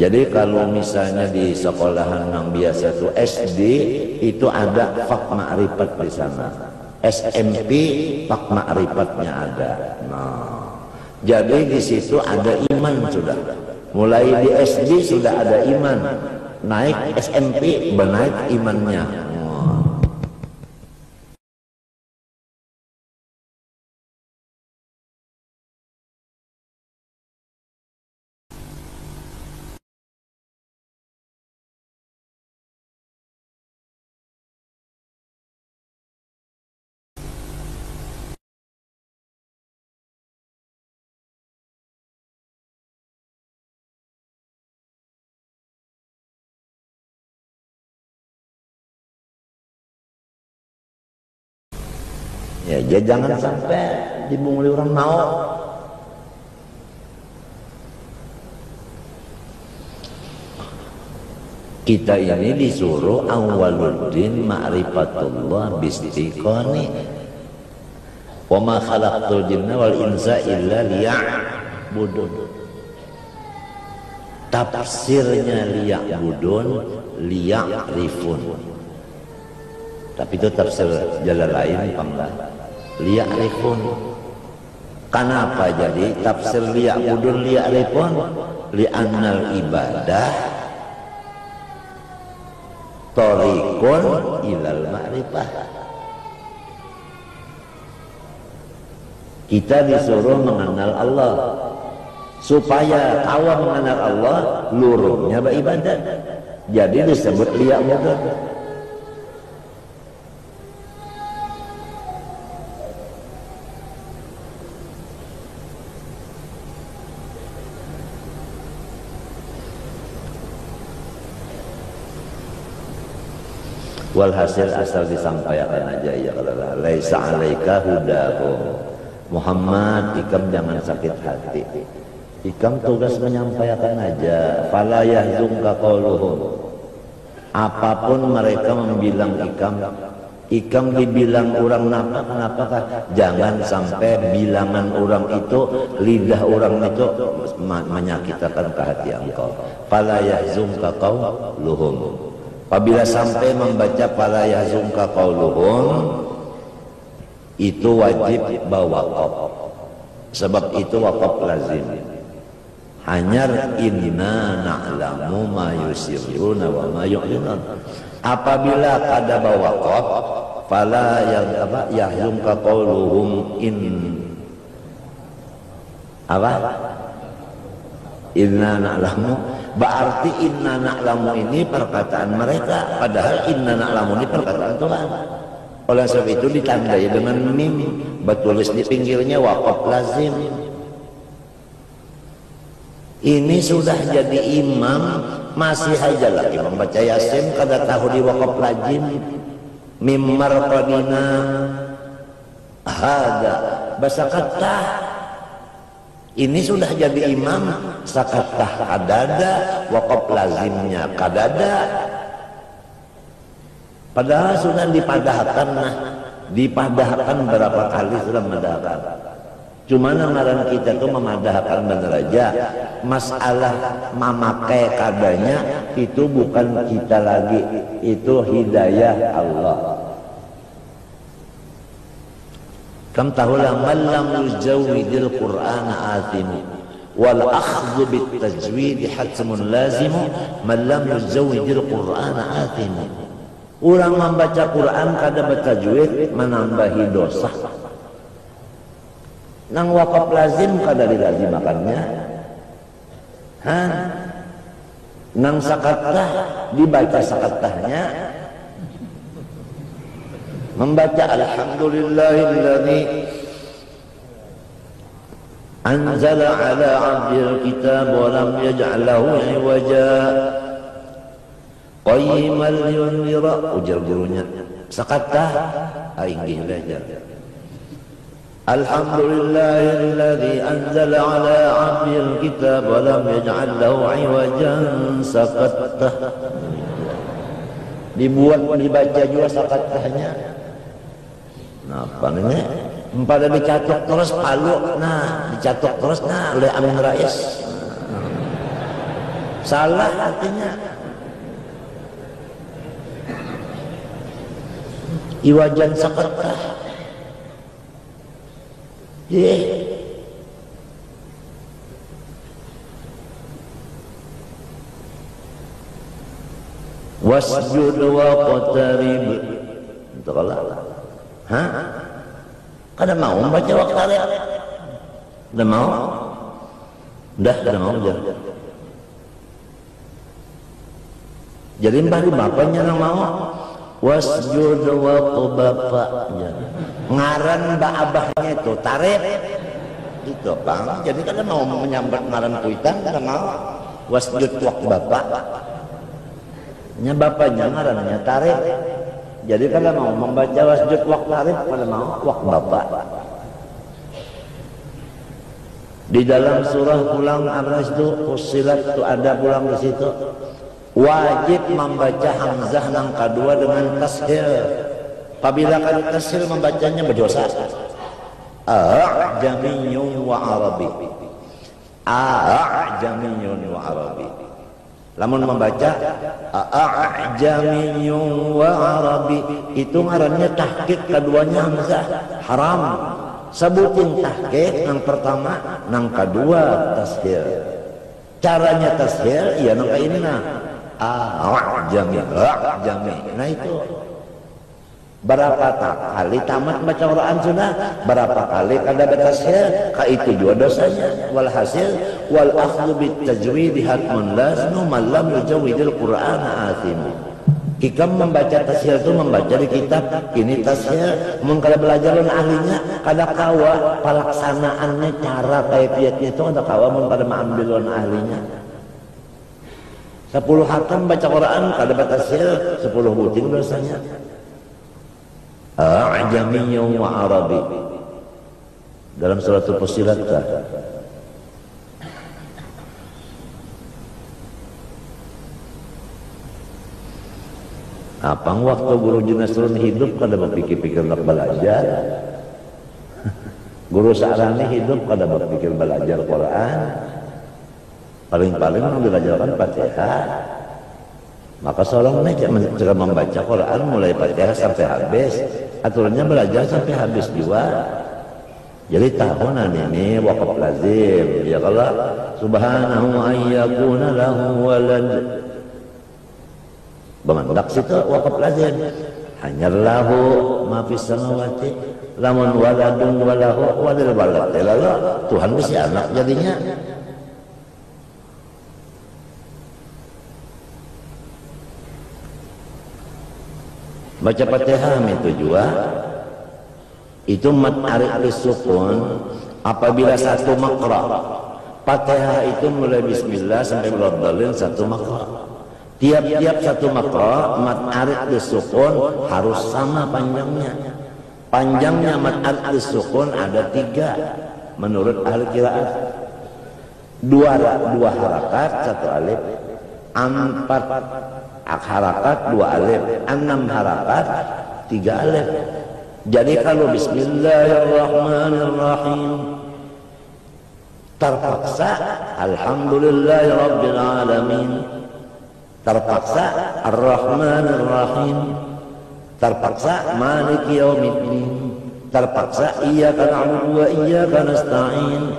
Jadi kalau misalnya di sekolahan yang biasa itu SD itu ada fak ma'rifat di sana. SMP fak ma'rifatnya ada. Nah, jadi di situ ada iman sudah. Mulai di SD sudah ada iman. Naik SMP benaik imannya. Ya jangan sampai dibunguli orang mau. Kita ini disuruh awwaluddin ma'rifatullah bistiqani. Wa ma khalaqtul jinna wal insa illa liya'budun. Tafsirnya liya'budun, liya'rifun. Tapi itu tafsir jalan lain panglah. Liya'rifun. Kenapa jadi tafsir liya'budun liya'rifun? Li'annal ibadah tariqun ilal ma'rifah. Kita disuruh mengenal Allah. Supaya kawan mengenal Allah, lurusnya beribadat. Jadi disebut liya'budun. Walhasil asal disampaikan aja ya kalau laisa alaika hudahum. Muhammad, ikam jangan sakit hati. Ikam tugas menyampaikan aja. Fala yahzunka qauluhum. Apapun mereka membilang ikam dibilang orang kenapakah? Jangan sampai bilangan orang itu, lidah orang itu menyakitkan ke hati engkau. Fala yahzunka qauluhum. Apabila sampai membaca fala yahzunka qauluhum, itu wajib bawaqaf. Sebab itu waqaf lazim. Hanya inna na'lamu ma yusirruna wa ma yu'linun. Apabila kada bawaqaf, fala yahzunka qauluhum inna na'lamu. Berarti inna na'lamu ini perkataan mereka, padahal inna na'lamu ini perkataan Tuhan. Oleh sebab itu ditandai dengan mim, bertulis di pinggirnya waqaf lazim. Ini sudah jadi imam, masih aja lagi membaca Yasin kada tahu di waqaf lazim. Mim marqadina hada basakata. Ini sudah jadi imam, sakatah kadada, waqaf lazimnya kadada. Padahal sudah dipadahkan, dipadahkan berapa kali sudah memadahkan. Cuma ngaran kita tuh memadahkan bener aja. Masalah memakai kadanya itu bukan kita lagi, itu hidayah Allah. Kam tahulah man lam yujawwidil Qur'ana athimu wal akhdhu bit tajwid hatmun lazimu man lam yujawwidil Qur'ana athimu. Orang membaca Quran kada bertajwid menambahi dosa. Nang waqaf lazim kada dilazimakannya. Nang sakatah dibaca sakatahnya. Membaca alhamdulillahilladzi anzala ala 'abdil kitab wa lam yaj'al lahu 'iwaja qayyiman liyunzira. Ujar gurunya sakatah aing belajar alhamdulillahilladzi anzala ala 'abdil kitab wa lam yaj'al lahu 'iwajan. Sakatah dibuat dibaca juga sakatahnya. Nah, panggilnya pada dicatok terus palu, nah dicatok terus, nah oleh Amin Rais. Salah artinya. Iwajan sakatah. Wasjud wa qatarib. Itu kalau kada mau membaca waqtarib? Udah mau? Udah mau aja. Jadi mbah di bapaknya nang mau wasjud wa qabapanya. Ngaran mbak abahnya itu tarif. Itu Bang. Jadi kada mau menyambat ngaran kuitan, kada mau. Wasjud waq bapak. Nya bapaknya ngarannya tarif. Jadi kalau mau membaca wasjud waq tarif, kalau mau waq bapak. Di dalam surah pulang Abras itu Fussilat itu ada pulang di situ. wajib membaca hamzah nang kedua dengan tashil. Apabila kali tashil membacanya berdosa. A'jamiyyun wa arabi. A'jamiyyun wa arabi. Lamun membaca a'jamiyyun wa arabi itu ngarannya tahqiq, keduanya hamzah haram. Sebutin tahqiq yang pertama, nang kedua tashil. Caranya tashil ya nang kayak ini nah. A'jami. Nah itu berapa kali tamat baca Quran sudah, berapa kali kada bertashil, ka itu juga dosanya. Walhasil wal akhdhu bit tajwid hatmun lazim man lam yujawwidil Qur'an athim. Kita membaca tashil itu membaca di kitab ini tashil, mun kada belajar lawan ahlinya kada kawa pelaksanaannya, cara kaifiatnya itu kada kawa mun kada mengambil lawan ahlinya. 10 hatam baca Quran kada bertashil 10 buting dosanya. A'jamiyyun wa arabi dalam suratul Fussilat. Apang waktu guru Junasrun hidup kada berpikir-pikir nak belajar. Guru Sa'rani hidup kada berpikir belajar Quran. Paling-paling yang belajarkan Fatihah. Maka seorang jika membaca Quran mulai Fatihah sampai habis, aturannya belajar sampai habis juga. Jadi tahunan ini waqaf lazim. Ya Allah subhanahu ayyakuna lahu walad. Bemandak situ waqaf lazim. Hanya lahu ma fis samawati lamun waladun walahu walil walad. Lalu Tuhan bisa anak jadinya. Baca Fatihah itu juga itu mat arik disukun apabila satu makra. Fatihah itu mulai bismillah sampai waladdallin satu makra. Tiap-tiap satu makra mat arik disukun harus sama panjangnya. Panjangnya mat arik disukun ada 3 menurut ahli qiraat. 2 harakat 1 alif, 4 harakat 2 alif, 6 harakat 3 alif. Jadi kalau bismillahirrahmanirrahim terpaksa alhamdulillahirabbil alamin, terpaksa arrahmanirrahim, terpaksa maliki yaumiddin, terpaksa iyyaka na'budu wa iyyaka nasta'in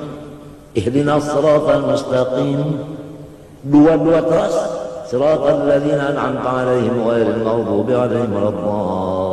ihdinas siratal mustaqim. Dua-dua terus siratal ladzina an'amta 'alaihim ghairil maghdubi 'alaihim waladdallin.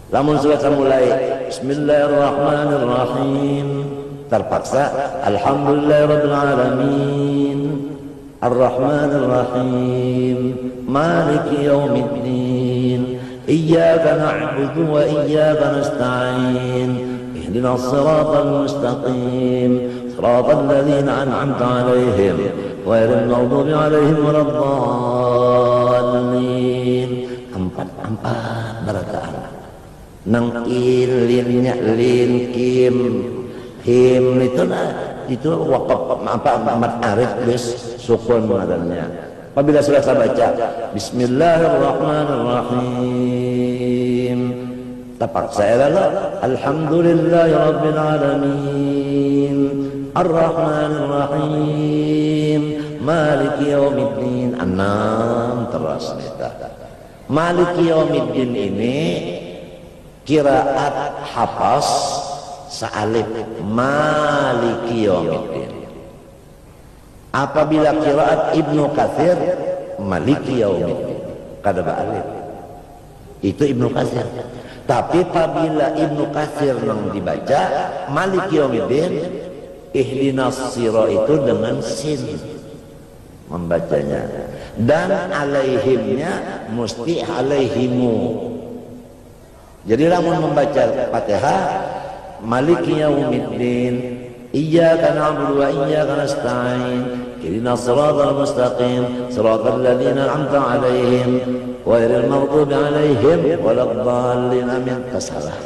Lamun sudah mulai bismillahirrahmanirrahim terpaksa alhamdulillahirabbil alamin arrahmanirrahim maliki yaumiddin iyyaka na'budu wa iyyaka nasta'in ihdinas siratal mustaqim siratal ladzina an'amta 'alaihim ghairil maghdubi alaihim waladdallin. 4 barataan nang ilinnya lin kim him itu itu waqaf mat arif bis sukun ngarannya. Apabila sudah saya baca bismillahirrahmanirrahim terpaksa adalah alhamdulillahirabbil alamin arrahmanirrahim maliki yaumiddin. 6 terus nita. Maliki yaumiddin ini qiraat Hafs sa'alif maliki yaumiddin. Apabila qiraat Ibnu Katsir maliki yaumiddin kada ba'alif. Itu Ibnu Katsir. Tapi apabila Ibnu Katsir yang dibaca maliki yaumiddin ihdinas sira itu dengan sin membacanya, dan alaihimnya mesti alaihimu. Jadi lamun membaca Fatihah maliki yaumiddin iyyaka na'budu wa iyyaka nasta'in ihdinas siratal mustaqim siratal ladzina an'amta 'alaihim ghairil maghdubi 'alaihim waladdallin. Amin. Tasalah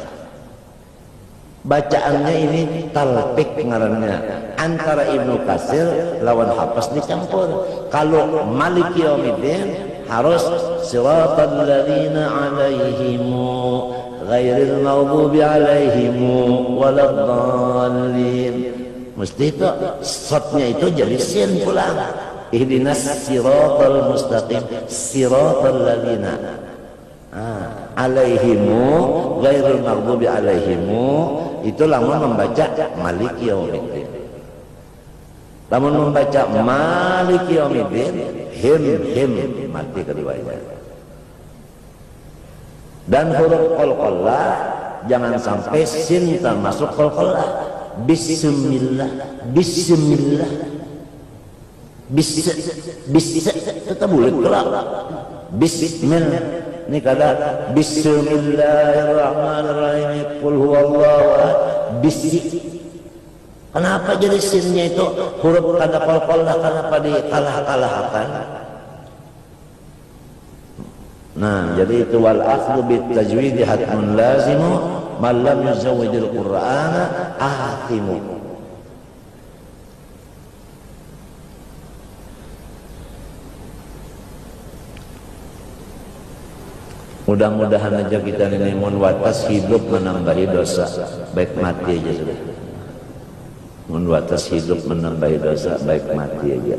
bacaannya ini talpik ngarannya, antara Ibnu Katsir lawan Hafs dicampur. Kalau Maliki Yaumiddin harus siratal ladzina 'alaihimu ghairil maghdubi 'alaihimu waladdallin. Mesti itu shotnya itu jadi sin pulang. Ihdinas siratal mustaqim, siratal ladzina alaihimu ghairil maghdubi 'alaihimu. Itu lamun membaca Maliki Yaumiddin. Lamun membaca Maliki Yaumiddin, him mati keduanya. Dan huruf qalqalah jangan sampai sin termasuk qalqalah. Bismillah, bismillah, bis tetap boleh kelak. Bismillah ini kada bismillahirrahmanirrahim qul huwallahu ahad bisi. Kenapa jadi sinnya itu huruf kada qalqalah, kenapa dikalah-kalahkan? Nah, jadi itu wal akhdhu bit tajwid hatmun lazimu man lam yuzawwidil qur'ana athimu. Mudah-mudahan aja kita ini mun watas hidup menambahi dosa, baik mati aja sudah. Mun watas hidup menambahi dosa, baik mati aja.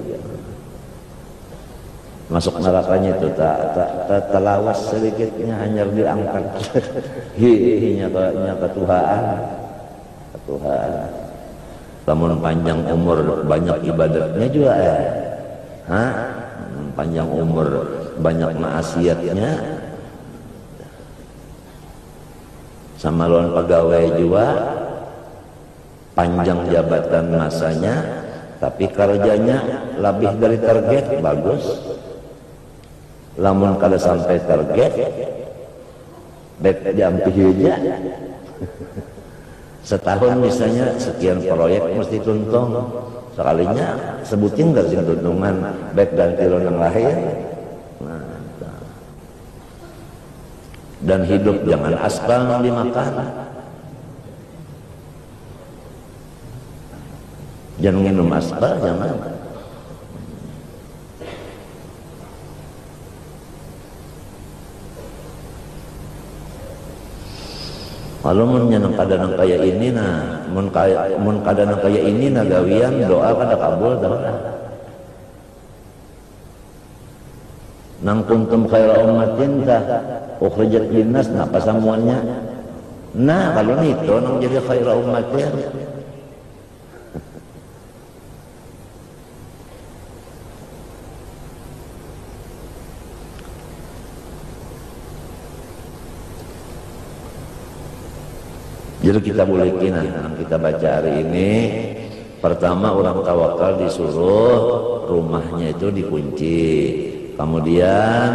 Masuk nerakanya itu tak telawas sedikitnya hanya diangkat. Hihinya ke Tuhan. Namun panjang umur banyak ibadatnya juga panjang umur banyak maksiatnya. Sama lawan pegawai juga panjang jabatan masanya, tapi kerjanya lebih dari target, bagus. Lamun kada sampai target, baik diampi aja. Setahun misalnya sekian proyek mesti tuntung, sekalinya sebutin gak sih tuntungan baik dan kilo yang lain. Dan hidup jangan aspal dimakan, jangan minum aspal, jangan. Kalau mun kadang kayak ini mun kadang kayak ini gawian doa kada kabul dah. Nang kuntum khaira ummatin ta ukhrijat linnas, apa samuannya? Nah, kalau itu nang jadi khaira ummatin. Jadi kita boleh kina yang kita baca hari ini. Pertama, orang tawakal disuruh rumahnya itu dikunci. Kemudian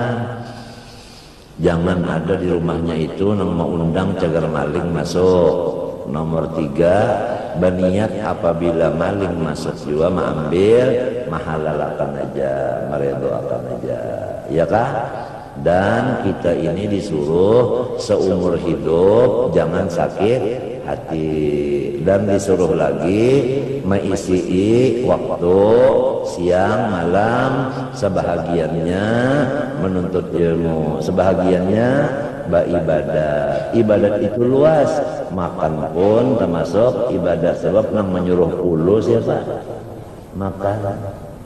jangan ada di rumahnya itu yang mau undang cagar maling masuk. Nomor 3, berniat apabila maling masuk juga mengambil, mahalalakan aja, meredoakan aja, ya kah? Dan kita ini disuruh seumur hidup jangan sakit hati, dan disuruh lagi mengisi waktu siang malam sebahagiannya menuntut ilmu, sebahagiannya beribadat. Ibadat itu luas, makan pun termasuk ibadat, sebab yang menyuruh ulu siapa?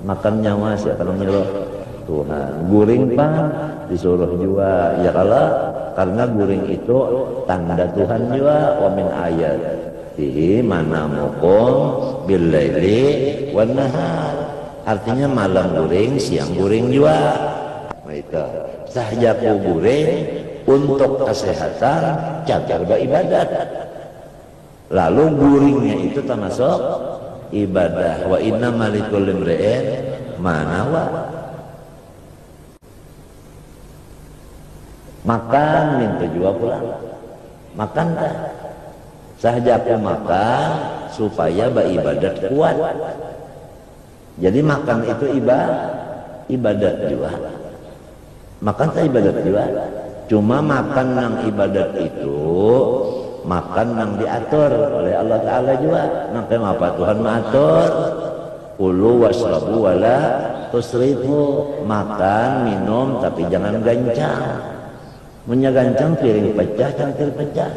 Makan nyawa siapa yang menyuruh? Tuhan. Guring pan disuruh juga, ya karena guring itu tanda Tuhan juga. Wa min ayatihi manamukum bil laili wan nahar. Artinya malam guring, siang guring juga. Nah itu sahaja guring untuk kesehatan, cagar beribadat. Lalu guringnya itu termasuk ibadah. Wa inna malikul imri'in manawa. Makan minta juga pulang. Makan dah. Sahaja aku makan supaya beribadat kuat. Jadi makan itu ibadat juga. Makan tak ibadat juga. Cuma makan yang ibadat itu makan yang diatur oleh Allah Ta'ala juga. Makanya apa Tuhan mengatur? Kulu wasrabu wala tusrifu, makan minum tapi jangan gancang. Munya gancang piring pecah, cangkir pecah.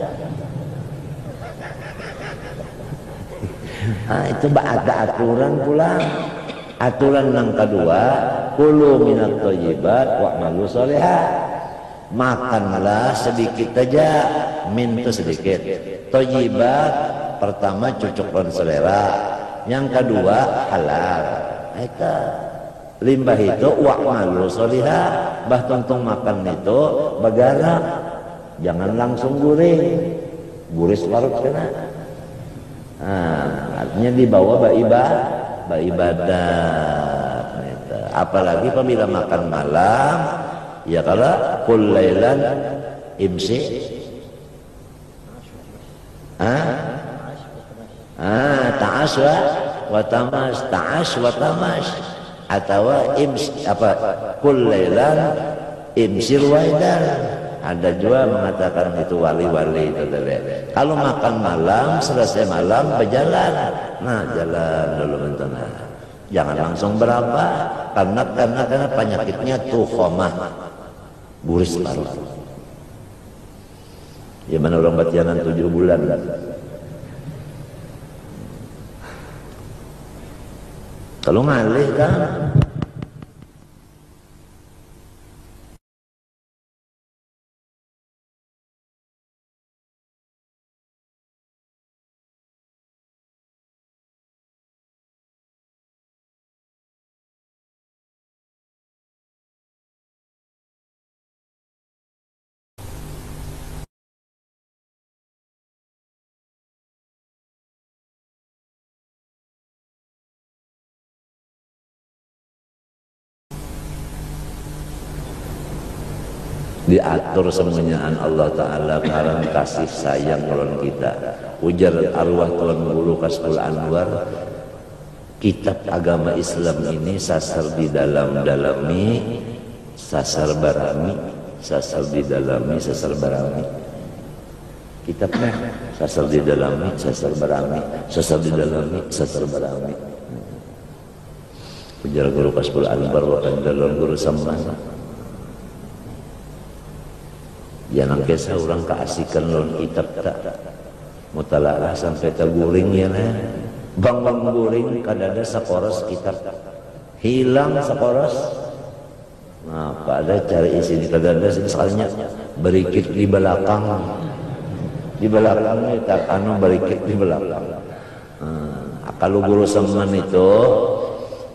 Nah, itu ada aturan pula. Aturan yang kedua, kulu minat thayyibat wa'malu sholihat. Makanlah sedikit aja, minta sedikit. Thayyibat pertama cocok dengan selera, yang kedua halal. Itu limbah itu wa'malu sholihat. Bah tuntung makan itu bagarak, jangan langsung guring, guris larut kena. Nah, artinya dibawa beribadat. Apalagi apabila makan malam, ya kalau kullailan imsi, ta'as wa tamas, atau imsi apa kullailan imsir waidan. Ada juga mengatakan itu wali-wali itu tadi. Kalau makan malam, selesai malam berjalan. Nah, jalan dulu bentar. Jangan langsung berapa, karena penyakitnya tukhomah, buris larut. Ya mana orang batianan 7 bulan. Kalau ngalih kan. Diatur semuanya Allah Ta'ala karena kasih sayang lawan kita. Ujar arwah Tuan Guru Kasbul Anwar, kitab agama Islam ini sasar di dalam-dalami, sasar barami, sasar di dalami, sasar barami. Kitabnya sasar di dalami, sasar barami, sasar di dalami, sasar barami. Ujar Guru Kasbul Anwar wakan dalam Guru Samman. Jangan kisah orang keasikan lawan kitab tak mutalaah sampai terguring ya nah. Bang guring kadada sakoros kitab hilang sakoros. Nah, pada cari isi di kadada sekalinya berikit di belakang. Di belakangnya tak anu berikit di belakang. Kalau Guru Saman itu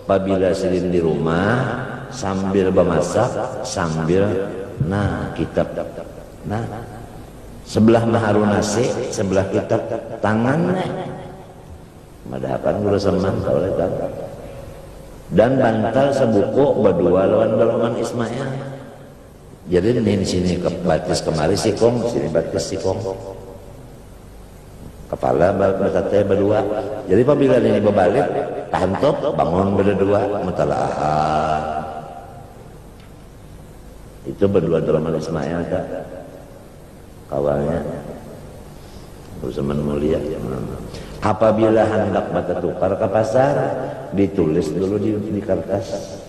apabila silin di rumah sambil memasak sambil kitab. Nah, sebelah maharu nasi, sebelah kitab tangannya. Madahakan Guru Saman kalau lihat. Dan bantal sebuku berdua lawan golongan Ismail. Jadi ini sini ke batis kemari sikong, sini batis sikong. Kepala batatnya berdua. Jadi apabila ini berbalik, tantop bangun berdua mutalaahan. Itu berdua golongan Ismail tak? Awalnya Usaman mulia. Apabila hendak bata tukar ke pasar, ditulis dulu di kertas.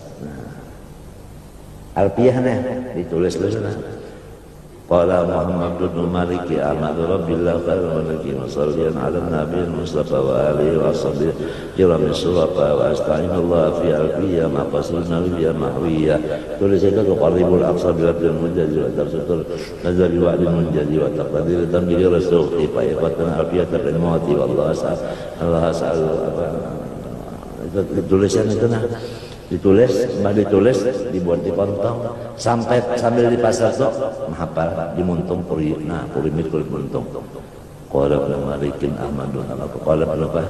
Alpiyahnya ditulis dulu. Qala Muhammad bin Malik Ahmad Rabbillah khairul maliki musalliyan ala nabi Mustafa wa alihi wa sahbihi kiram surafa wa astagfirullah fi alfiyah maqasidna liya mahwiyah. Tulis itu qaribul aqsa bil abdil mujadi wa tafsir nazari wa'dil mujadi wa taqdir tambil rasul fa yaqatan alfiyah tarimati wallahu Allah sa'al itu tulisan itu nah ditulis dibuat di kontong sambil di pasar tuh menghafal di muntung purimit kulit muntung. Qala ibn Malikin Ahmadun qala apa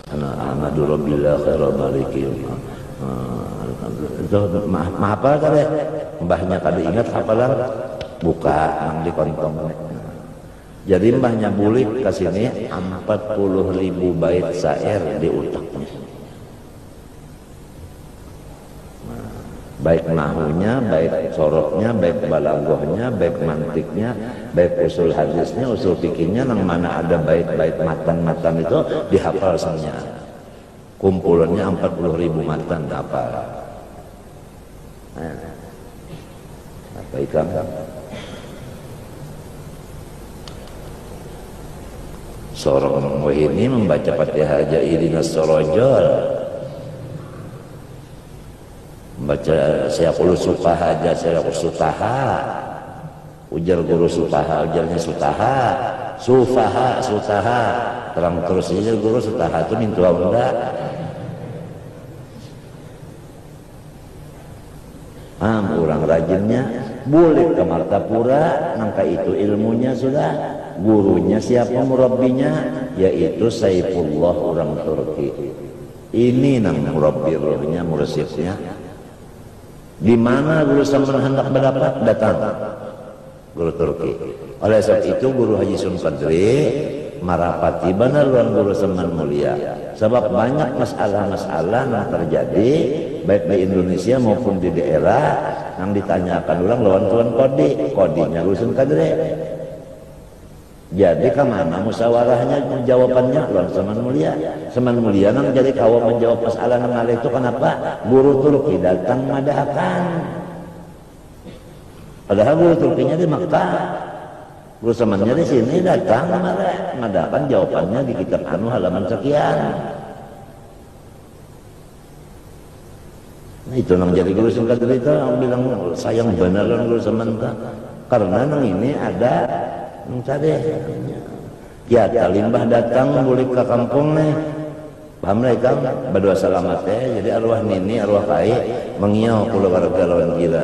ana Ahmadu Rabbillah khairul maliki. Itu menghafal tadi mbahnya tadi ingat hafalan buka nang di kontong. Jadi mbahnya bulik ke sini 40.000 bait syair di utaknya. baik nahunya, baik soroknya, baik balaghahnya, baik mantiknya, baik usul hadisnya, usul fikihnya, nang mana ada baik-baik matan-matan itu dihafal semuanya. Kumpulannya 40.000 matan hafal. Apa ikan? Seorang wahini membaca Fatihah aja Ihdinas Shirajal, membaca Sayaqulu Sutaha aja Sayaqulu Sutaha, ujar guru Sutaha, ujarnya Sutaha, Sufaha, Sutaha, terang terus aja guru Sutaha itu mintu enggak. Orang rajinnya boleh ke Martapura, nangka itu ilmunya sudah. Gurunya siapa murabbinya? Yaitu Saifullah orang Turki. Ini nang murabbi rohnya, mursyidnya. Di mana guru Saman hendak mendapat? Datang guru Turki. Oleh sebab itu guru Haji Sun Qadri marapati benar luar guru Saman mulia. Sebab banyak masalah-masalah yang terjadi baik di Indonesia maupun di daerah yang ditanyakan ulang lawan tuan kodinya guru Sun Qadri. Jadi kemana musyawarahnya, jawabannya luar Saman mulia. Saman mulia nang jadi kau menjawab masalah nang ada itu kenapa? Guru Turki datang madahakan. Padahal guru Turkinya di Makkah, guru Samannya di sini datang madahakan jawabannya di kitab anu halaman sekian. Nah itu nang jadi guru Sun Qadri itu yang bilang sayang benar guru Saman karena nang ini ada tadi ya limbah datang boleh ke kampung nih paham mereka berdua selamat jadi arwah nini arwah kai mengiau keluarga lawan kira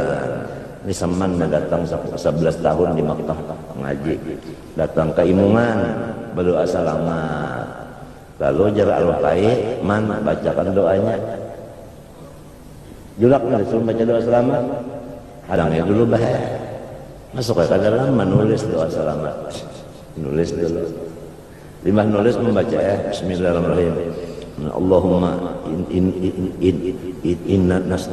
ini Saman datang 11 tahun di Makkah ngaji datang ke Imungan berdoa selamat lalu jarak arwah kai man bacakan doanya julak disuruh baca doa selamat hadangnya dulu bahaya masuk ke dalam menulis doa selamat, nulis dulu. Limbah nulis membaca Bismillahirrahmanirrahim. Allahumma inna nas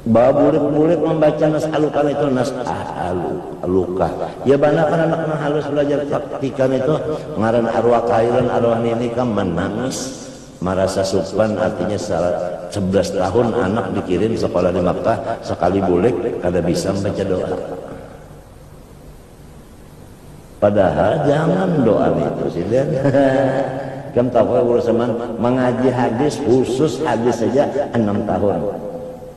babulik membaca nas'alukan itu nas'aluka. Ya banakan anak halus belajar praktikan itu ngaran arwah kairan arwah ini kan menangis. Merasa supan artinya 11 tahun anak dikirim sekolah di Makkah sekali bulik kada bisa membaca doa. Padahal jangan doa itu sih dan kan tahu guru Saman mengaji hadis khusus hadis saja 6 tahun.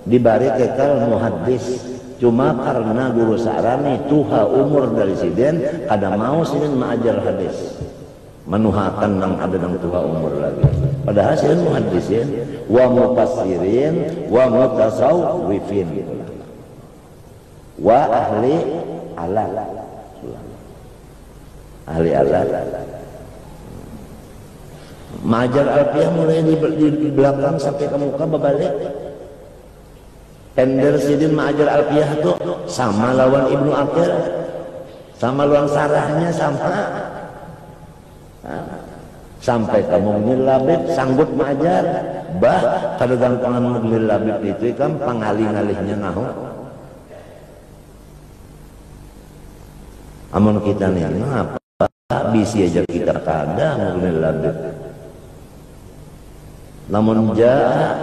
Dibari kekal muhaddis cuma karena guru sarani tuha umur dari siden kada mau siden mengajar hadis. Menuhakan nang ada nang tuha umur lagi. Padahal sih muhaddisin wa mufassirin wa mutasawwifin wa ahli alat majar alfiah mulai di belakang sampai ke muka berbalik. Ender sidin majar alfiah tuh sama lawan Ibnu Aqil sama lawan sarahnya sama. Sampai kamu ngilabib sanggup mengajar bah pada gampangan ngilabib itu kan pangalih-alihnya nahu amun kita nih apa bisi aja kita kada ngilabib namun jaa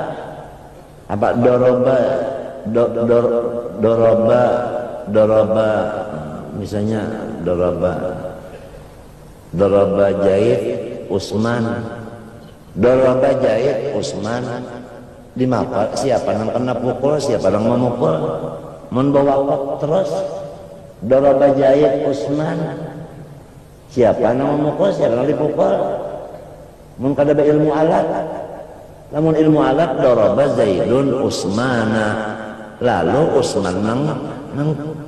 apa doroba misalnya doroba Jaid Usman Doraba Jaid Usman di mapa siapa nang kena pukul siapa nang memukul mun bawa terus Doraba Jaid Usman siapa nang memukul siapa nang dipukul mun kada be ilmu alat lamun ilmu alat Doraba Zaidun Usmana lalu Usman nang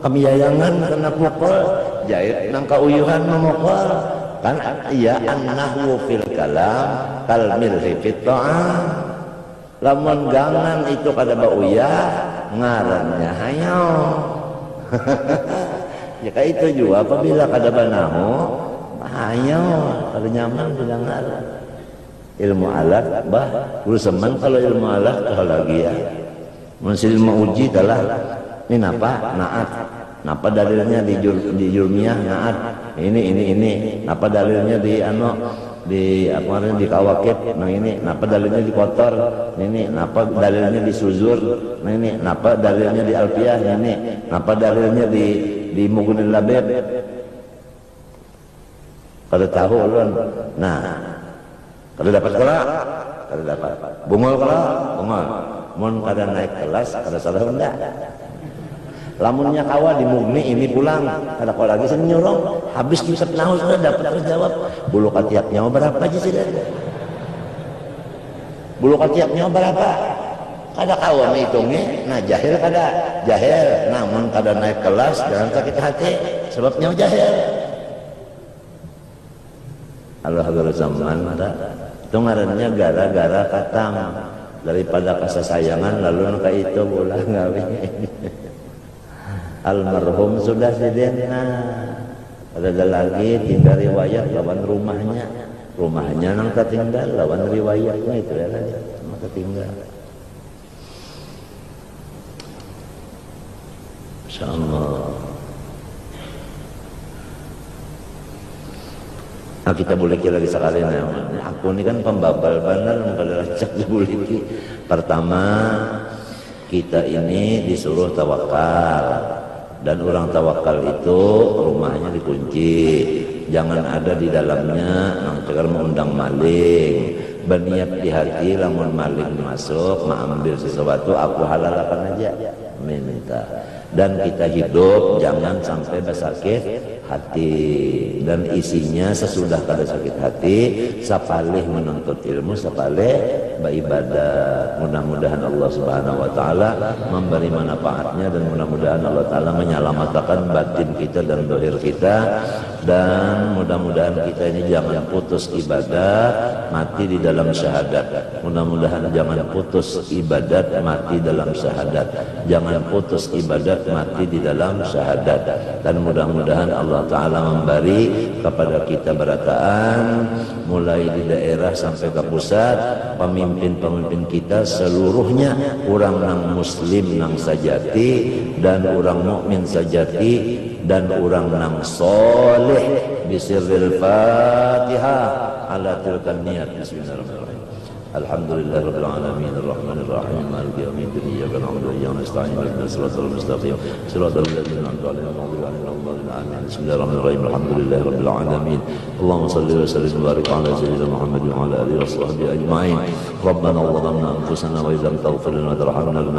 kamiyayangan kena pukul Jaid nang kauyuhan memukul kan iya an-nahwu fil kalam kal milhi fit ta'am lamun gangan itu kada bauyah ngarannya hayo ya kayak itu juga apabila kada banahu hayo kada nyaman bilang ngaran ilmu alat bah guru seman kalau ilmu alat lagi ya masih ilmu uji telah ini napa naat napa dalilnya di jurmiyah naat ini napa dalilnya di di apa namanya di kawakib nah ini napa dalilnya di kotor ini napa dalilnya di suzur nah ini napa dalilnya di alfiyah ini napa dalilnya di mughni labib kada tahu ulun nah kada dapat kada dapat bungol mun kada naik kelas kada salah benda lamunnya kawa di Mughni ini pulang kada kau lagi sini nyurong habis kitab nahwu sudah dapat terjawab bulu katiak nyawa berapa aja sih bulu katiak nyawa berapa kada kawa menghitungnya nah jahil kada jahil namun kada naik kelas jangan sakit hati sebab nyawa jahil Allah hadir zaman itu ngarannya gara-gara katam daripada kesayangan lalu ka itu bola ngawi almarhum sudah sidena ada lagi tinggal riwayat lawan rumahnya nang tertinggal lawan riwayatnya itu ya sama tertinggal insyaallah. Nah, kita boleh kira sekali nah, aku ini kan pembabal benar pada cek dibuliki. Pertama kita ini disuruh tawakal dan orang tawakal itu rumahnya dikunci, jangan ada di dalamnya nang tegar mengundang maling. Berniat di hati lamun maling masuk mengambil sesuatu aku halalkan aja minta. Dan kita hidup jangan sampai bersakit hati dan isinya sesudah kada sakit hati sapalih menuntut ilmu sapalih beribadah. Mudah-mudahan Allah Subhanahu wa taala memberi manfaatnya dan mudah-mudahan Allah taala menyelamatkan batin kita dan zahir kita dan mudah-mudahan kita ini jangan putus ibadat mati di dalam syahadat. Mudah-mudahan jangan putus ibadat mati dalam syahadat. Jangan putus ibadat mati di dalam syahadat dan mudah-mudahan Allah Ta'ala memberi kepada kita berataan mulai di daerah sampai ke pusat pemimpin-pemimpin kita seluruhnya orang nang muslim nang sajati dan orang mukmin sajati dan orang nang soleh bisirril fatihah ala tilkan niat bismillahirrahmanirrahim. Alhamdulillahirabbil alamin arrahmanir rahim maliki yaumiddin iyyaka na'budu wa iyyaka nasta'in ihdinas siratal mustaqim siratal ladzina an'amta 'alaihim ghairil maghdubi 'alaihim waladdallin. Bismillahirrahmanirrahim alhamdulillahirabbil alamin Allahumma shalli wa sallim wa barik 'ala sayyidina Muhammad wa 'ala alihi wa sahbihi ajma'in. Rabbana zalamna anfusana wa illam taghfir lana wa tarhamna